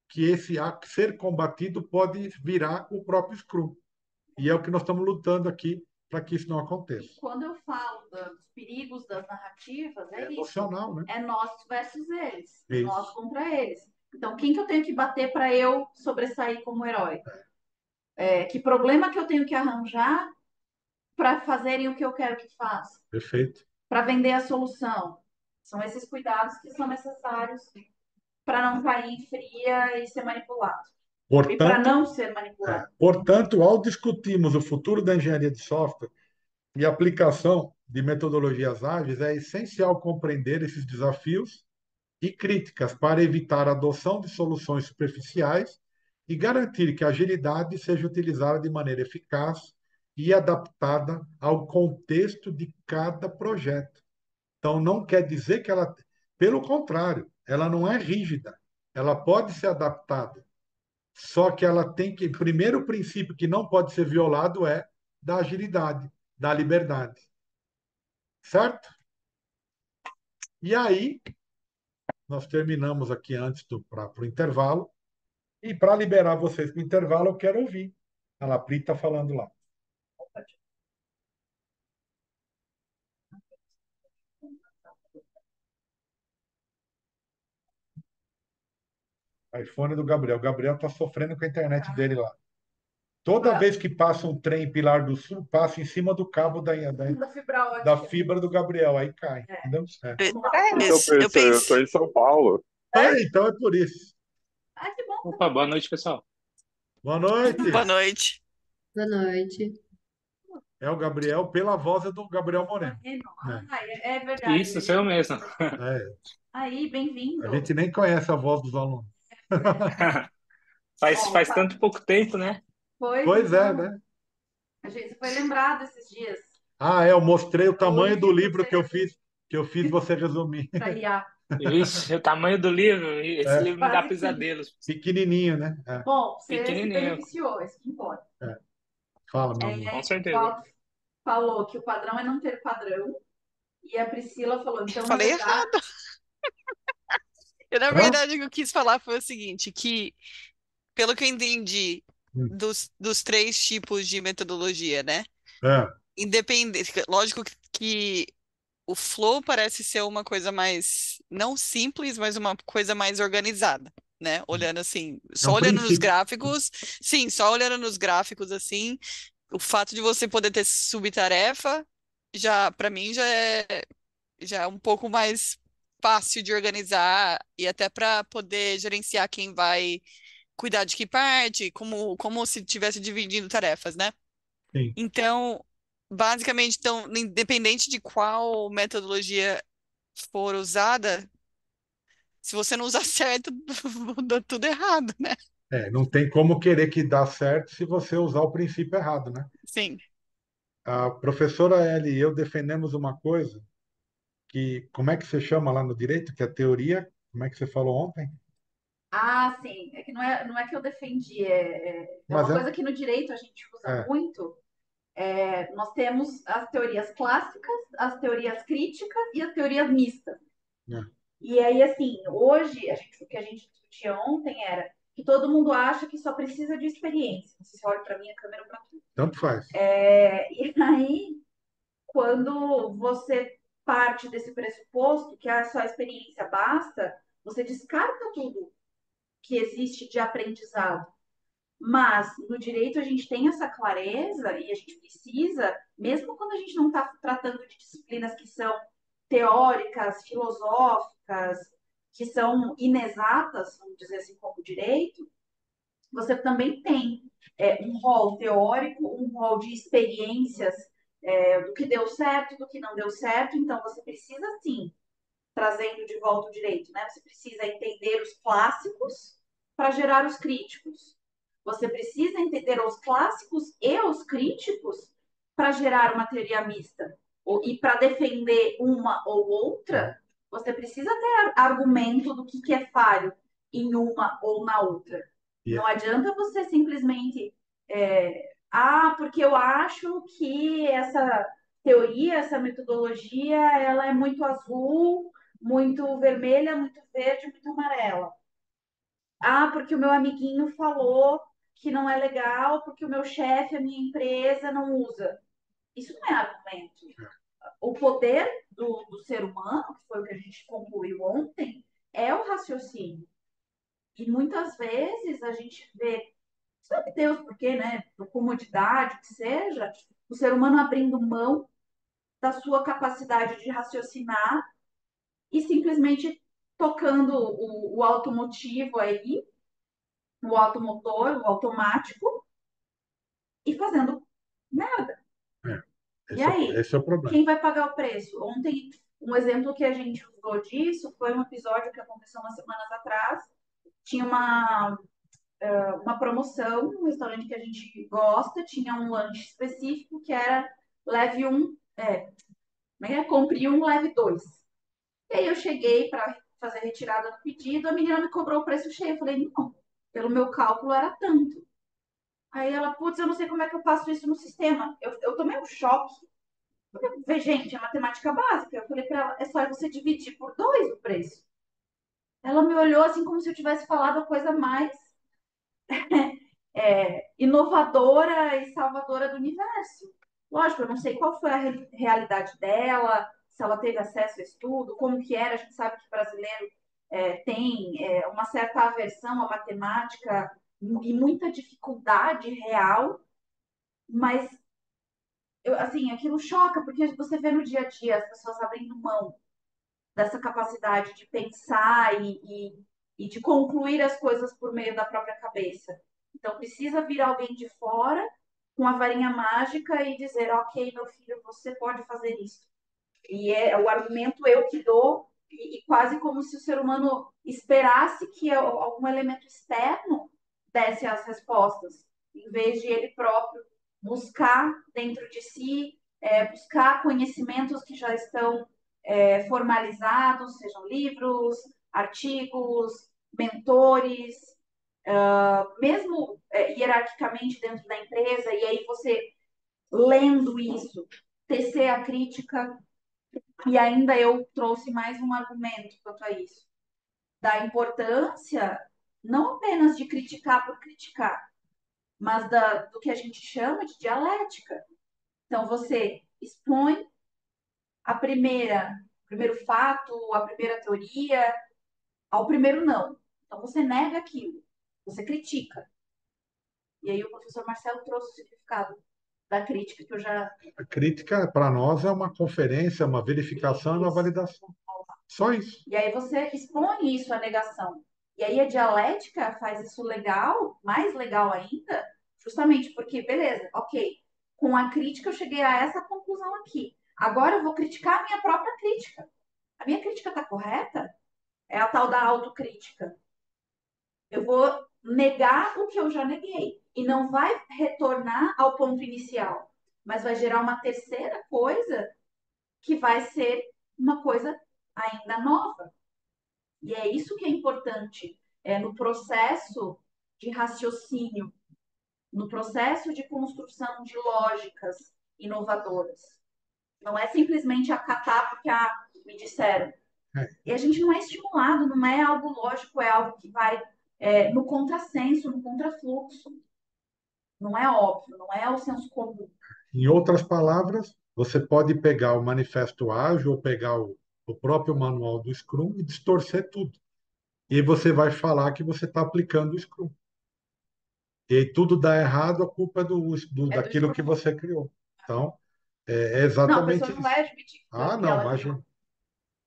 que esse ser combatido pode virar o próprio Scrum. E é o que nós estamos lutando aqui para que isso não E aconteça. quando eu falo dos perigos das narrativas, É é isso. emocional, né? É nós versus eles. Isso. Nós contra eles. Então, quem que eu tenho que bater para eu sobressair como herói? Que problema que eu tenho que arranjar para fazerem o que eu quero que façam? Perfeito. Para vender a solução. São esses cuidados que são necessários para não cair fria e ser manipulado. E para Portanto, não ser manipulado. portanto, ao discutirmos o futuro da engenharia de software e a aplicação de metodologias ágeis, é essencial compreender esses desafios e críticas para evitar a adoção de soluções superficiais e garantir que a agilidade seja utilizada de maneira eficaz e adaptada ao contexto de cada projeto. Então, não quer dizer que ela, pelo contrário, ela não é rígida, ela pode ser adaptada. Só que ela tem que, o primeiro princípio que não pode ser violado é da agilidade, da liberdade. Certo? E aí, nós terminamos aqui antes para o intervalo. E para liberar vocês para o intervalo, eu quero ouvir. A Lapri está falando lá. iPhone do Gabriel. O Gabriel está sofrendo com a internet dele lá. Toda vez que passa um trem em Pilar do Sul, passa em cima do cabo da fibra do Gabriel. Aí cai. Entendeu? Então, professor, eu estou em São Paulo. Então é por isso. Que bom. Opa, boa noite, pessoal. Boa noite. Boa noite. Boa noite. É o Gabriel, pela voz é do Gabriel Moreno. É verdade. Isso, sou eu mesmo. Aí, bem-vindo. A gente nem conhece a voz dos alunos. Faz tanto pouco tempo, né? Pois é, né? A gente foi lembrado esses dias. Eu mostrei o tamanho do livro que eu fiz você resumir. Para IA. Isso, o tamanho do livro, esse livro me dá pesadelos. Pequenininho, né? Bom, você se Pequenininho. beneficiou, isso que importa. Fala, meu amor. Com O certeza. Paulo falou que o padrão é não ter padrão. E a Priscila falou, então, na Falei verdade... errado. Na verdade, o que eu quis falar foi o seguinte, que, pelo que eu entendi dos três tipos de metodologia, né? Independente, lógico que o flow parece ser uma coisa mais, não simples, mas uma coisa mais organizada, né? Olhando assim, só olhando nos princípio. gráficos, sim, só olhando nos gráficos assim, o fato de você poder ter subtarefa, para mim já é um pouco mais fácil de organizar e até para poder gerenciar quem vai cuidar de que parte, como se estivesse dividindo tarefas, né? Sim. Então, basicamente, independente de qual metodologia for usada, se você não usar certo, dá tudo errado, né? Não tem como querer que dá certo se você usar o princípio errado, né? Sim. A professora Ellie e eu defendemos uma coisa que, como é que você chama lá no direito? Que a teoria, como é que você falou ontem? Sim. É que não é que eu defendi. Mas uma coisa que no direito a gente usa muito. Nós temos as teorias clássicas, as teorias críticas e as teorias mistas. E aí, assim, hoje, o que a gente discutia ontem era que todo mundo acha que só precisa de experiência. Não sei se olha para minha câmera ou para tudo. Tanto faz. E aí, quando você parte desse pressuposto que só a experiência basta, você descarta tudo que existe de aprendizado. Mas no direito a gente tem essa clareza e a gente precisa, mesmo quando a gente não está tratando de disciplinas que são teóricas, filosóficas, que são inexatas, vamos dizer assim, como o direito, você também tem um rol teórico, um rol de experiências do que deu certo, do que não deu certo. Então, você precisa, sim, trazendo de volta o direito, né? Você precisa entender os clássicos para gerar os críticos. Você precisa entender os clássicos e os críticos para gerar uma teoria mista. E para defender uma ou outra, você precisa ter argumento do que é falho em uma ou na outra. E Não adianta você simplesmente, porque eu acho que essa teoria, essa metodologia, ela é muito azul, muito vermelha, muito verde, muito amarela. Ah, porque o meu amiguinho falou que não é legal, porque o meu chefe, a minha empresa não usa. Isso não é argumento. O poder do ser humano, que foi o que a gente concluiu ontem, é o raciocínio. E muitas vezes a gente vê, sabe Deus por quê, né? Por comodidade, que seja, o ser humano abrindo mão da sua capacidade de raciocinar e simplesmente tocando o automotivo aí, o automotor, o automático, e fazendo merda. E aí, esse é o problema. quem vai pagar o preço? Ontem, um exemplo que a gente usou disso foi um episódio que aconteceu umas semanas atrás. Tinha uma promoção no restaurante que a gente gosta, tinha um lanche específico que era leve um, compre um, leve dois. E aí eu cheguei para fazer a retirada do pedido, a menina me cobrou o preço cheio. Eu falei, não, pelo meu cálculo era tanto. Aí ela, putz, eu não sei como é que eu faço isso no sistema. Eu tomei um choque. Eu falei, gente, é matemática básica. Eu falei para ela, é só você dividir por dois o preço. Ela me olhou assim como se eu tivesse falado a coisa mais inovadora e salvadora do universo. Lógico, eu não sei qual foi a realidade dela, se ela teve acesso a estudo, como que era. A gente sabe que brasileiro tem uma certa aversão à matemática e muita dificuldade real, mas assim, aquilo choca, porque você vê no dia a dia as pessoas abrindo mão dessa capacidade de pensar e de concluir as coisas por meio da própria cabeça. Então, precisa vir alguém de fora com a varinha mágica e dizer: ok, meu filho, você pode fazer isso. E é o argumento eu que dou, e quase como se o ser humano esperasse que algum elemento externo desse as respostas, em vez de ele próprio buscar dentro de si, buscar conhecimentos que já estão formalizados, sejam livros, artigos, mentores, mesmo hierarquicamente dentro da empresa, e aí você lendo isso, tecer a crítica, e ainda eu trouxe mais um argumento quanto a isso, da importância não apenas de criticar por criticar, mas do que a gente chama de dialética. Então, você expõe o primeiro fato, a primeira teoria, ao primeiro não. Então, você nega aquilo, você critica. E aí o professor Marcelo trouxe o significado da crítica, que eu já... A crítica, para nós, é uma conferência, uma verificação e uma validação. Só isso. E aí você expõe isso à negação. E aí a dialética faz isso legal, mais legal ainda, justamente porque, beleza, ok, com a crítica eu cheguei a essa conclusão aqui. Agora eu vou criticar a minha própria crítica. A minha crítica está correta? É a tal da autocrítica. Eu vou negar o que eu já neguei. E não vai retornar ao ponto inicial, mas vai gerar uma terceira coisa que vai ser uma coisa ainda nova. E é isso que é importante no processo de raciocínio, no processo de construção de lógicas inovadoras. Não é simplesmente acatar porque me disseram. E a gente não é estimulado, não é algo lógico, é algo que vai no contrassenso, no contrafluxo. Não é óbvio, não é o senso comum. Em outras palavras, você pode pegar o manifesto ágil ou pegar o próprio manual do Scrum e distorcer tudo. E aí você vai falar que você está aplicando o Scrum. E aí tudo dá errado, a culpa é daquilo que você criou. Então, é Não, a exatamente pessoa não isso. vai admitir que Ah, que não, ela imagina.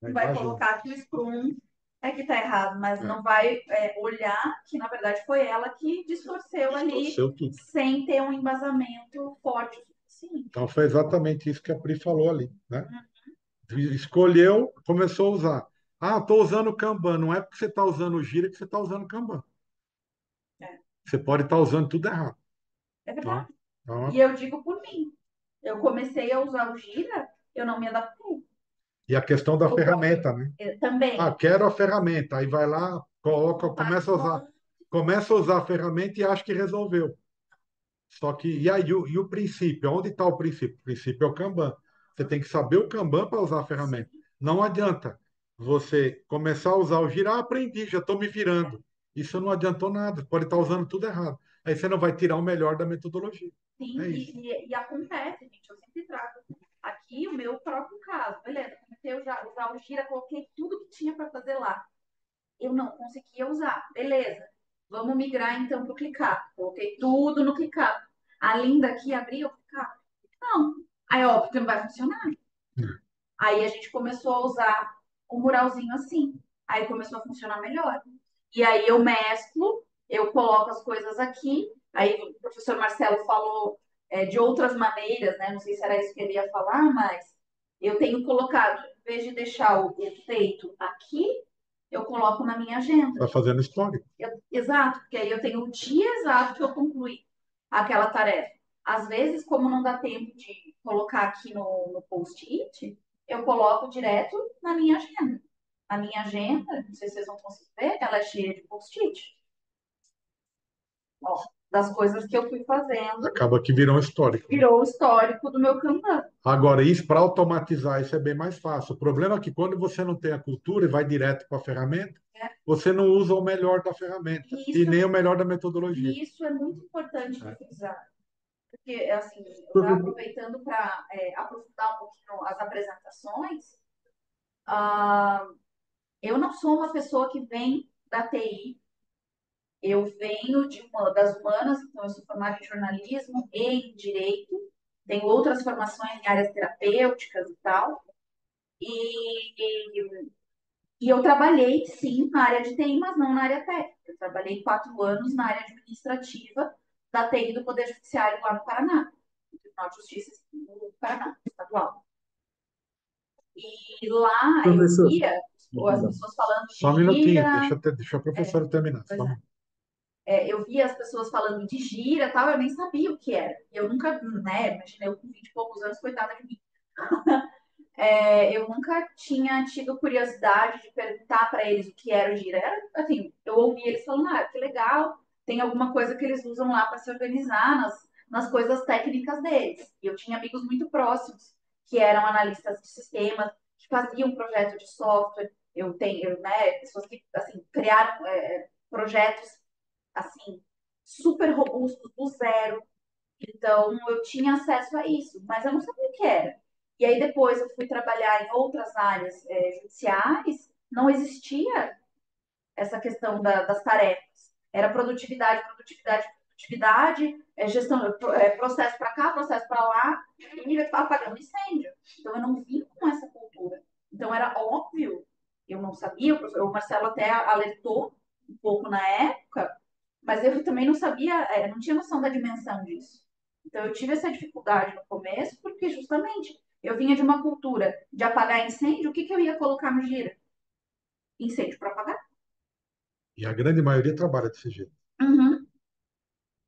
vai Imagina. colocar que o Scrum é que está errado, mas não vai olhar que, na verdade, foi ela que distorceu ali Distorceu tudo. sem ter um embasamento forte o suficiente. Então, foi exatamente isso que a Pri falou ali, né? Escolheu, começou a usar. Ah, estou usando o Kanban. Não é porque você está usando o Gira que você está usando o Kanban. Você pode estar usando tudo errado. É verdade. Então, E eu digo por mim. Eu comecei a usar o Gira, eu não me adaptei. e a questão da ferramenta, né? Também. Ah, quero a ferramenta. Aí vai lá, começa a usar a ferramenta e acha que resolveu. Só que, e aí, o princípio? Onde está o princípio? O princípio é o Kanban. Você tem que saber o Kanban para usar a ferramenta. Não adianta você começar a usar o Gira, aprendi, já estou me virando. Isso não adiantou nada, pode estar usando tudo errado. Aí você não vai tirar o melhor da metodologia. Sim, É isso. e acontece, gente. Eu sempre trago aqui o meu próprio caso. Beleza, comecei a usar o Gira, coloquei tudo que tinha para fazer lá. Eu não conseguia usar. Beleza, vamos migrar então para o Clicar. Coloquei tudo no Clicar. A Linda aqui abriu o Clicar. Não. Aí, óbvio que não vai funcionar. Aí a gente começou a usar o muralzinho assim. Aí começou a funcionar melhor. E aí eu mesclo, eu coloco as coisas aqui. Aí o professor Marcelo falou de outras maneiras, né? Não sei se era isso que ele ia falar, mas eu tenho colocado, em vez de deixar o feito aqui, eu coloco na minha agenda. Vai fazendo histórico. Exato, porque aí eu tenho o dia exato que eu concluí aquela tarefa. Às vezes, como não dá tempo de colocar aqui no post-it, eu coloco direto na minha agenda. A minha agenda, não sei se vocês vão conseguir ver, ela é cheia de post-it. Ó, das coisas que eu fui fazendo, Acaba que virou um histórico. virou o histórico do meu Kanban. Agora, isso para automatizar isso é bem mais fácil. O problema é que quando você não tem a cultura e vai direto para a ferramenta, você não usa o melhor da ferramenta e nem o melhor da metodologia. E isso é muito importante de frisar. Porque, assim, eu já aproveitando para aprofundar um pouquinho as apresentações, eu não sou uma pessoa que vem da TI, eu venho das humanas, então eu sou formada em jornalismo e em direito, tenho outras formações em áreas terapêuticas e tal, e eu trabalhei, sim, na área de TI, mas não na área técnica. Eu trabalhei 4 anos na área administrativa da TI do Poder Judiciário lá no Paraná, no Tribunal de Justiça do Paraná, estadual. E lá Professor, eu via as pessoas falando de Só um minutinho, gira, deixa a professora terminar. pois Só um é. minuto. Eu via as pessoas falando de gira e tal, eu nem sabia o que era. Eu nunca, né, imagina eu com 20 e poucos anos, coitada de mim. Eu nunca tinha tido curiosidade de perguntar para eles o que era o gira. Era, assim, eu ouvia eles falando, que legal, tem alguma coisa que eles usam lá para se organizar nas coisas técnicas deles. E eu tinha amigos muito próximos que eram analistas de sistemas, que faziam projeto de software. Eu tenho, né, pessoas que, assim, criaram projetos, assim, super robustos, do zero. Então, eu tinha acesso a isso, mas eu não sabia o que era. E aí, depois, eu fui trabalhar em outras áreas judiciais, não existia essa questão das tarefas. Era produtividade, produtividade, produtividade, gestão, processo para cá, processo para lá, e eu estava apagando incêndio. Então, eu não vim com essa cultura. Então, era óbvio, eu não sabia, o Marcelo até alertou um pouco na época, mas eu também não sabia, não tinha noção da dimensão disso. Então, eu tive essa dificuldade no começo, porque justamente eu vinha de uma cultura de apagar incêndio, o que, que eu ia colocar no gira? Incêndio para apagar. E a grande maioria trabalha desse jeito. Uhum.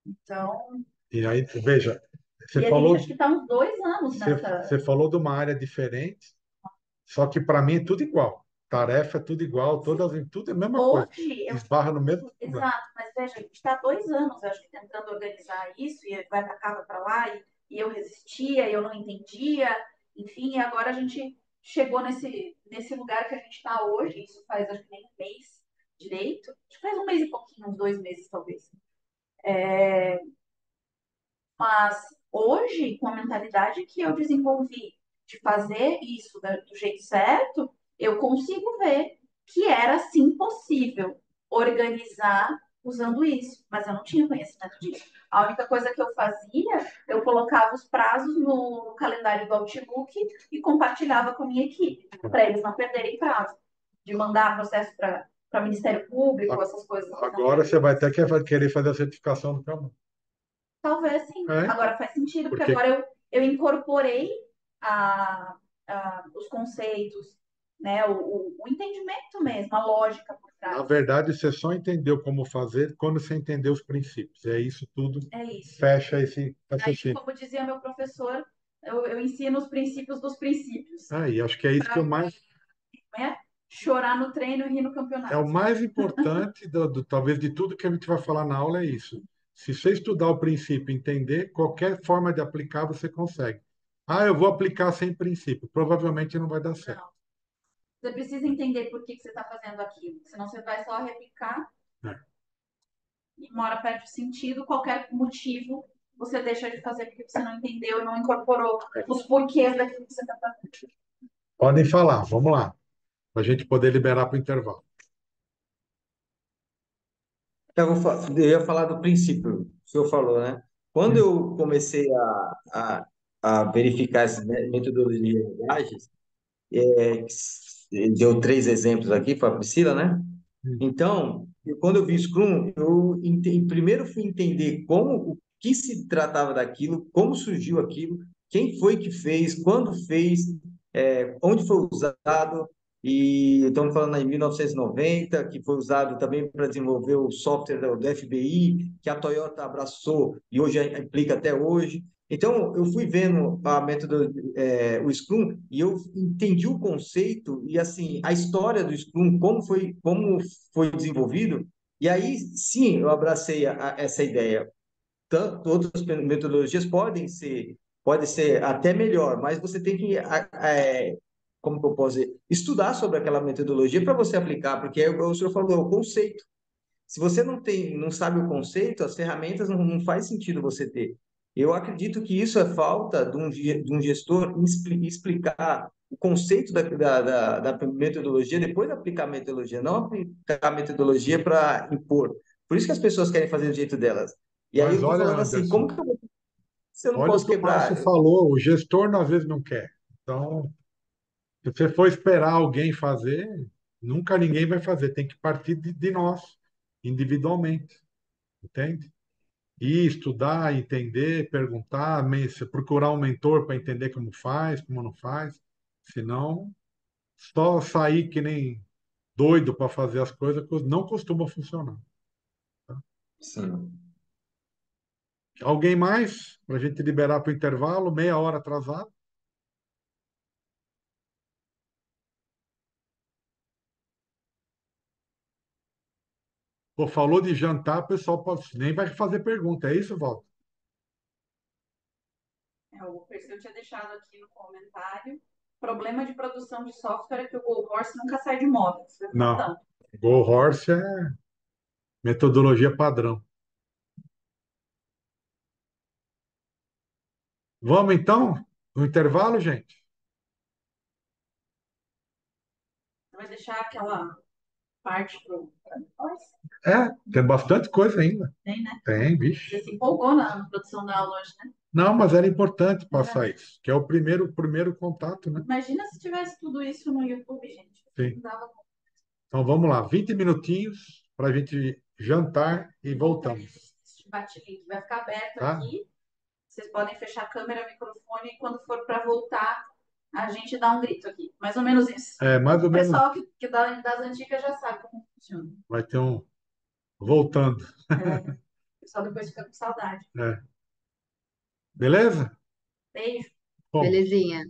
Então, E aí, veja, e você a falou, gente acho que está uns 2 anos nessa. você falou de uma área diferente, só que para mim é tudo igual. Tarefa é tudo igual, tudo é a mesma coisa. Hoje, Esbarra no mesmo problema. exato, mas veja, a gente está 2 anos, eu acho que tentando organizar isso, e vai para cá, vai para lá, e eu resistia, e eu não entendia, enfim, e agora a gente chegou nesse lugar que a gente está hoje, isso faz acho que nem um mês direito, acho que faz um mês e pouquinho, uns 2 meses talvez. Mas hoje, com a mentalidade que eu desenvolvi de fazer isso do jeito certo, eu consigo ver que era sim possível organizar usando isso, mas eu não tinha conhecimento disso. A única coisa que eu fazia, eu colocava os prazos no calendário do Outlook e compartilhava com a minha equipe, para eles não perderem prazo, de mandar processo para Ministério Público, essas coisas. Agora você vai até querer fazer a certificação do caminho. Talvez sim. É? Agora faz sentido, porque Porque- agora eu incorporei os conceitos, né? O entendimento mesmo, a lógica por trás. Na verdade, você só entendeu como fazer quando você entendeu os princípios. É isso tudo. É isso. Fecha esse Aí, raciocínio. como dizia meu professor, eu ensino os princípios dos princípios. E acho que é isso que eu mais. É? chorar no treino e rir no É o campeonato. mais importante, talvez, de tudo que a gente vai falar na aula é isso. Se você estudar o princípio e entender, qualquer forma de aplicar você consegue. Ah, eu vou aplicar sem princípio. Provavelmente não vai dar certo. Não. Você precisa entender por que você está fazendo aquilo. Senão você vai só replicar É. e uma hora perde o sentido. Qualquer motivo você deixa de fazer porque você não entendeu e não incorporou os porquês daquilo que você está fazendo. Podem falar, vamos lá, para a gente poder liberar para o intervalo. Eu ia falar do princípio, o senhor falou, né? Quando eu comecei a verificar essas metodologias ágeis, deu 3 exemplos aqui para a Priscila, né? Então, quando eu vi Scrum, primeiro fui entender o que se tratava daquilo, como surgiu aquilo, quem foi que fez, quando fez, onde foi usado, e estamos falando em 1990, que foi usado também para desenvolver o software do FBI, que a Toyota abraçou e hoje aplica até hoje. Então, eu fui vendo o Scrum e eu entendi o conceito e assim a história do Scrum, como foi desenvolvido. E aí, sim, eu abracei essa ideia. Outras metodologias pode ser até melhor, mas você tem que, como que eu posso dizer, estudar sobre aquela metodologia para você aplicar, porque é o senhor falou, o conceito. Se você não sabe o conceito, as ferramentas não faz sentido você ter. Eu acredito que isso é falta de um gestor explicar o conceito da metodologia, depois aplicar a metodologia, não aplicar a metodologia para impor. Por isso que as pessoas querem fazer do jeito delas. E aí eu Mas estou olha, falando assim, como Anderson, que se eu não olha o posso que o Márcio quebrar? falou, o gestor às vezes não quer. Então, se você for esperar alguém fazer, nunca ninguém vai fazer. Tem que partir de nós, individualmente. Entende? E estudar, entender, perguntar, procurar um mentor para entender como faz, como não faz. Senão, só sair que nem doido para fazer as coisas não costuma funcionar. Sim. Alguém mais? Para a gente liberar para o intervalo, meia hora atrasado? Pô, falou de jantar, o pessoal nem vai fazer pergunta. É isso, Walter? O Perseu tinha deixado aqui no comentário. Problema de produção de software é que o Go Horse nunca sai de moda. Isso é Não. verdade. Go Horse é metodologia padrão. Vamos então? No intervalo, gente? Você vai deixar aquela parte para o Horse? É, tem bastante coisa ainda. Tem, né? Tem, bicho. Você se empolgou na produção da aula hoje, né? Não, mas era importante passar isso, que é o primeiro contato, né? Imagina se tivesse tudo isso no YouTube, gente. Sim. Não dava. Então vamos lá, 20 minutinhos para a gente jantar e voltamos. Este bate-link vai ficar aberto Tá? aqui. Vocês podem fechar a câmera, microfone e quando for para voltar, a gente dá um grito aqui. Mais ou menos isso. É, mais ou O menos. pessoal que das antigas já sabe como funciona. Vai ter um voltando. O pessoal depois fica com saudade. É. Beleza? Beijo. Bom. Belezinha.